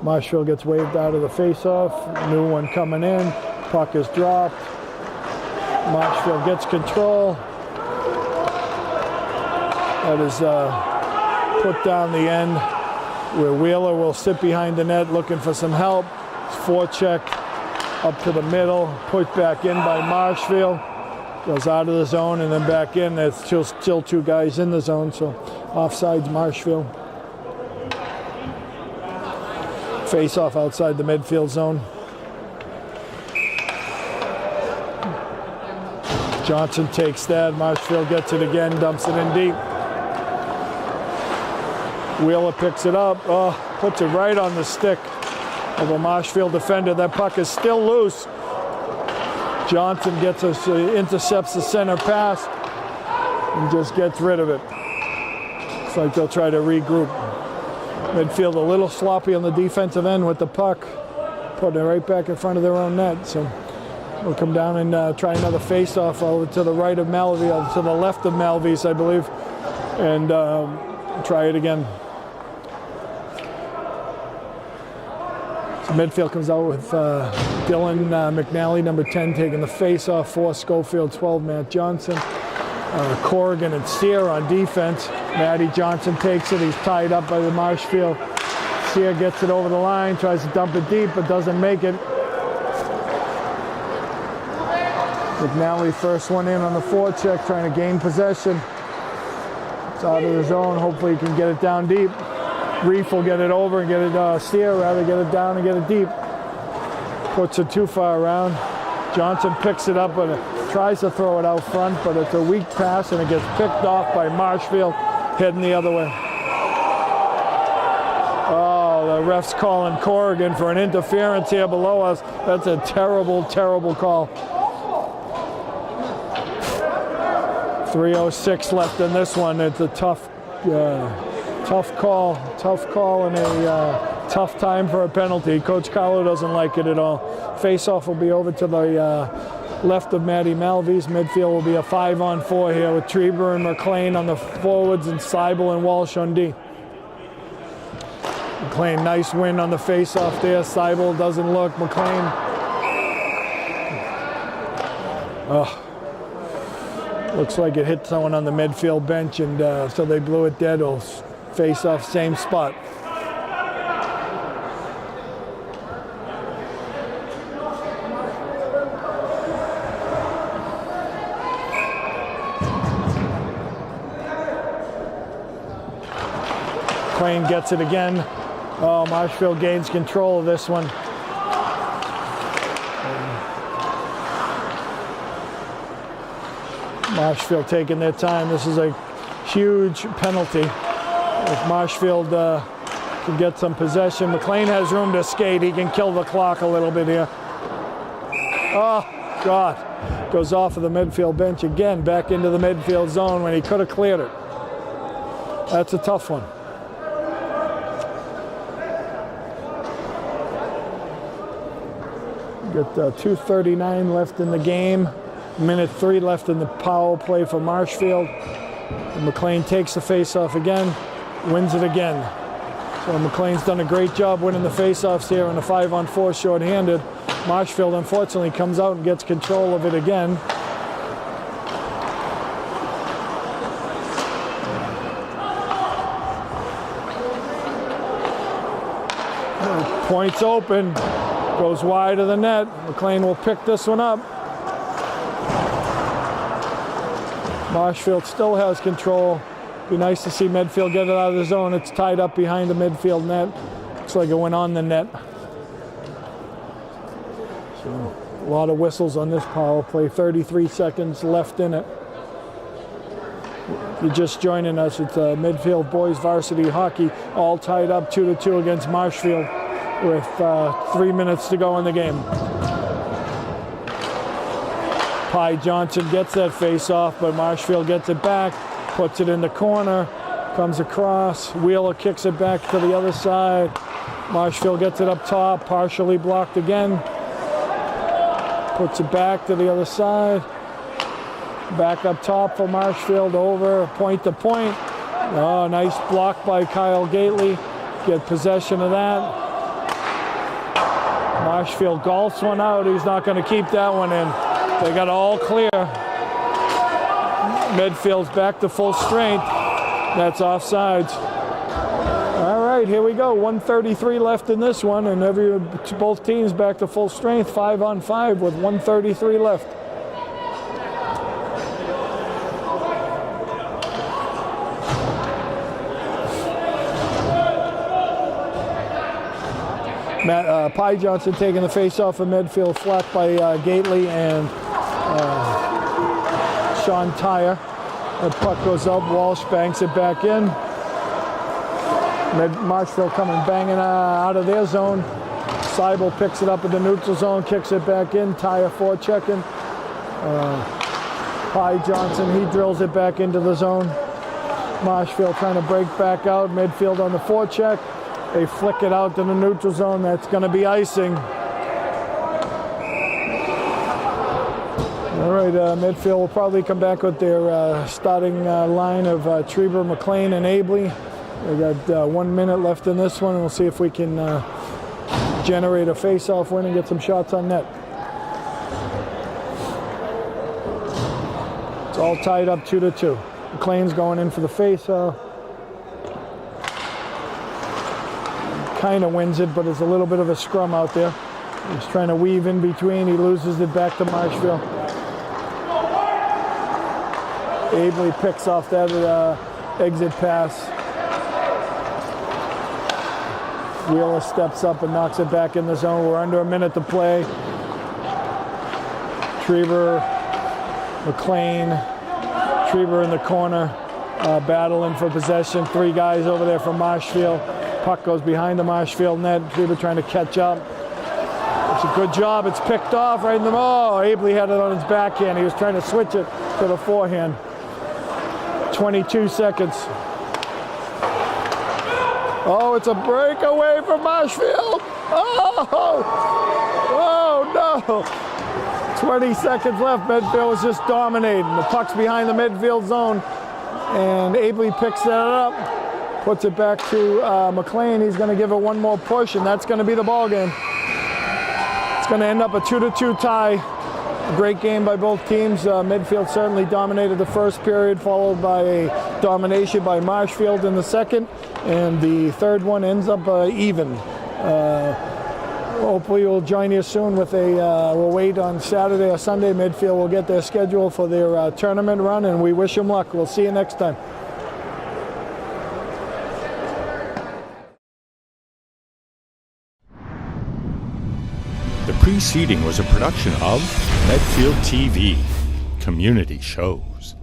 Marshfield gets waved out of the face-off. New one coming in. Puck is dropped. Marshfield gets control. That is put down the end, where Wheeler will sit behind the net looking for some help. Forecheck up to the middle, put back in by Marshfield. Goes out of the zone and then back in. There's still 2 guys in the zone, so offsides Marshfield. Face off outside the midfield zone. Johnson takes that. Marshfield gets it again, dumps it in deep. Wheeler picks it up, puts it right on the stick of a Marshfield defender. That puck is still loose. Johnson gets us, intercepts the center pass and just gets rid of it. It's like they'll try to regroup. Medfield a little sloppy on the defensive end with the puck, putting it right back in front of their own net. So we'll come down and try another face-off over to the right of Malvey, to the left of Malvey's, I believe, and try it again. So Medfield comes out with Dylan McNally, number 10, taking the face-off for Schofield, 12, Matt Johnson. Corrigan and Sear on defense. Matty Johnson takes it. He's tied up by the Marshfield. Sear gets it over the line, tries to dump it deep, but doesn't make it. McNally first one in on the forecheck, trying to gain possession. It's out of the zone. Hopefully he can get it down deep. Reef will get it over and get it, Sear rather, get it down and get it deep. Puts it too far around. Johnson picks it up and tries to throw it out front, but it's a weak pass and it gets picked off by Marshfield, heading the other way. Oh, the ref's calling Corrigan for an interference here below us. That's a terrible, terrible call. 3:06 left in this one. It's a tough call and a tough time for a penalty. Coach Carlo doesn't like it at all. Face-off will be over to the left of Matty Malvey's. Midfield will be a 5-on-4 here with Treber and McLean on the forwards and Seibel and Walsh on D. McLean, nice win on the face-off there. Seibel doesn't look. McLean. Looks like it hit someone on the Medfield bench, and so they blew it dead. It'll face off same spot. McLean gets it again. Oh, Marshfield gains control of this one. Marshfield taking their time. This is a huge penalty. If Marshfield can get some possession, McLean has room to skate. He can kill the clock a little bit here. Oh, God. Goes off of the Medfield bench again, back into the Medfield zone when he could have cleared it. That's a tough one. Got 2:39 left in the game. Minute 3 left in the power play for Marshfield. And McLean takes the face-off again, wins it again. So McLean's done a great job winning the face-offs here in a 5-on-4 shorthanded. Marshfield unfortunately comes out and gets control of it again. Points open, goes wide of the net. McLean will pick this one up. Marshfield still has control. Be nice to see Medfield get it out of the zone. It's tied up behind the Medfield net. Looks like it went on the net. So a lot of whistles on this power play. 33 seconds left in it. If you're just joining us, it's Medfield boys varsity hockey, all tied up 2-2 against Marshfield with 3 minutes to go in the game. Pye Johnson gets that face off, but Marshfield gets it back, puts it in the corner, comes across. Wheeler kicks it back to the other side. Marshfield gets it up top, partially blocked again. Puts it back to the other side. Back up top for Marshfield, over point to point. Oh, nice block by Kyle Gately. Get possession of that. Marshfield golfs one out. He's not going to keep that one in. They got all clear. Medfield's back to full strength. That's offsides. All right, here we go. 1:33 left in this one, and both teams back to full strength. 5-on-5 with 1:33 left. Pye Johnson taking the face off of Medfield, flat by Gately and Sean Tyre. That puck goes up, Walsh banks it back in. Marshfield coming banging out of their zone. Seibel picks it up in the neutral zone, kicks it back in. Tyre forechecking. Pye Johnson, he drills it back into the zone. Marshfield trying to break back out. Medfield on the forecheck. They flick it out to the neutral zone. That's going to be icing. All right, Medfield will probably come back with their starting line of Trieber, McLean, and Abley. They got 1 minute left in this one, and we'll see if we can generate a face-off win and get some shots on net. It's all tied up 2-2. McLean's going in for the face-off. Kind of wins it, but it's a little bit of a scrum out there. He's trying to weave in between. He loses it back to Marshfield. Abley picks off that exit pass. Wheeler steps up and knocks it back in the zone. We're under a minute to play. Trieber, McLean, Trieber in the corner, battling for possession. 3 guys over there from Marshfield. Puck goes behind the Marshfield net. Trieber trying to catch up. It's a good job. It's picked off right in the... Oh, Abley had it on his backhand. He was trying to switch it to the forehand. 22 seconds. Oh, it's a breakaway from Marshfield. Oh no. 20 seconds left. Medfield was just dominating. The puck's behind the Medfield zone. And Abley picks that up. puts it back to McLean. He's going to give it one more push, and that's going to be the ball game. It's going to end up a 2-2 tie. A great game by both teams. Medfield certainly dominated the first period, followed by a domination by Marshfield in the second, and the third one ends up even. Hopefully we'll join you soon with we'll wait on Saturday or Sunday. Medfield will get their schedule for their tournament run, and we wish them luck. We'll see you next time. The preceding was a production of Medfield TV, Community Shows.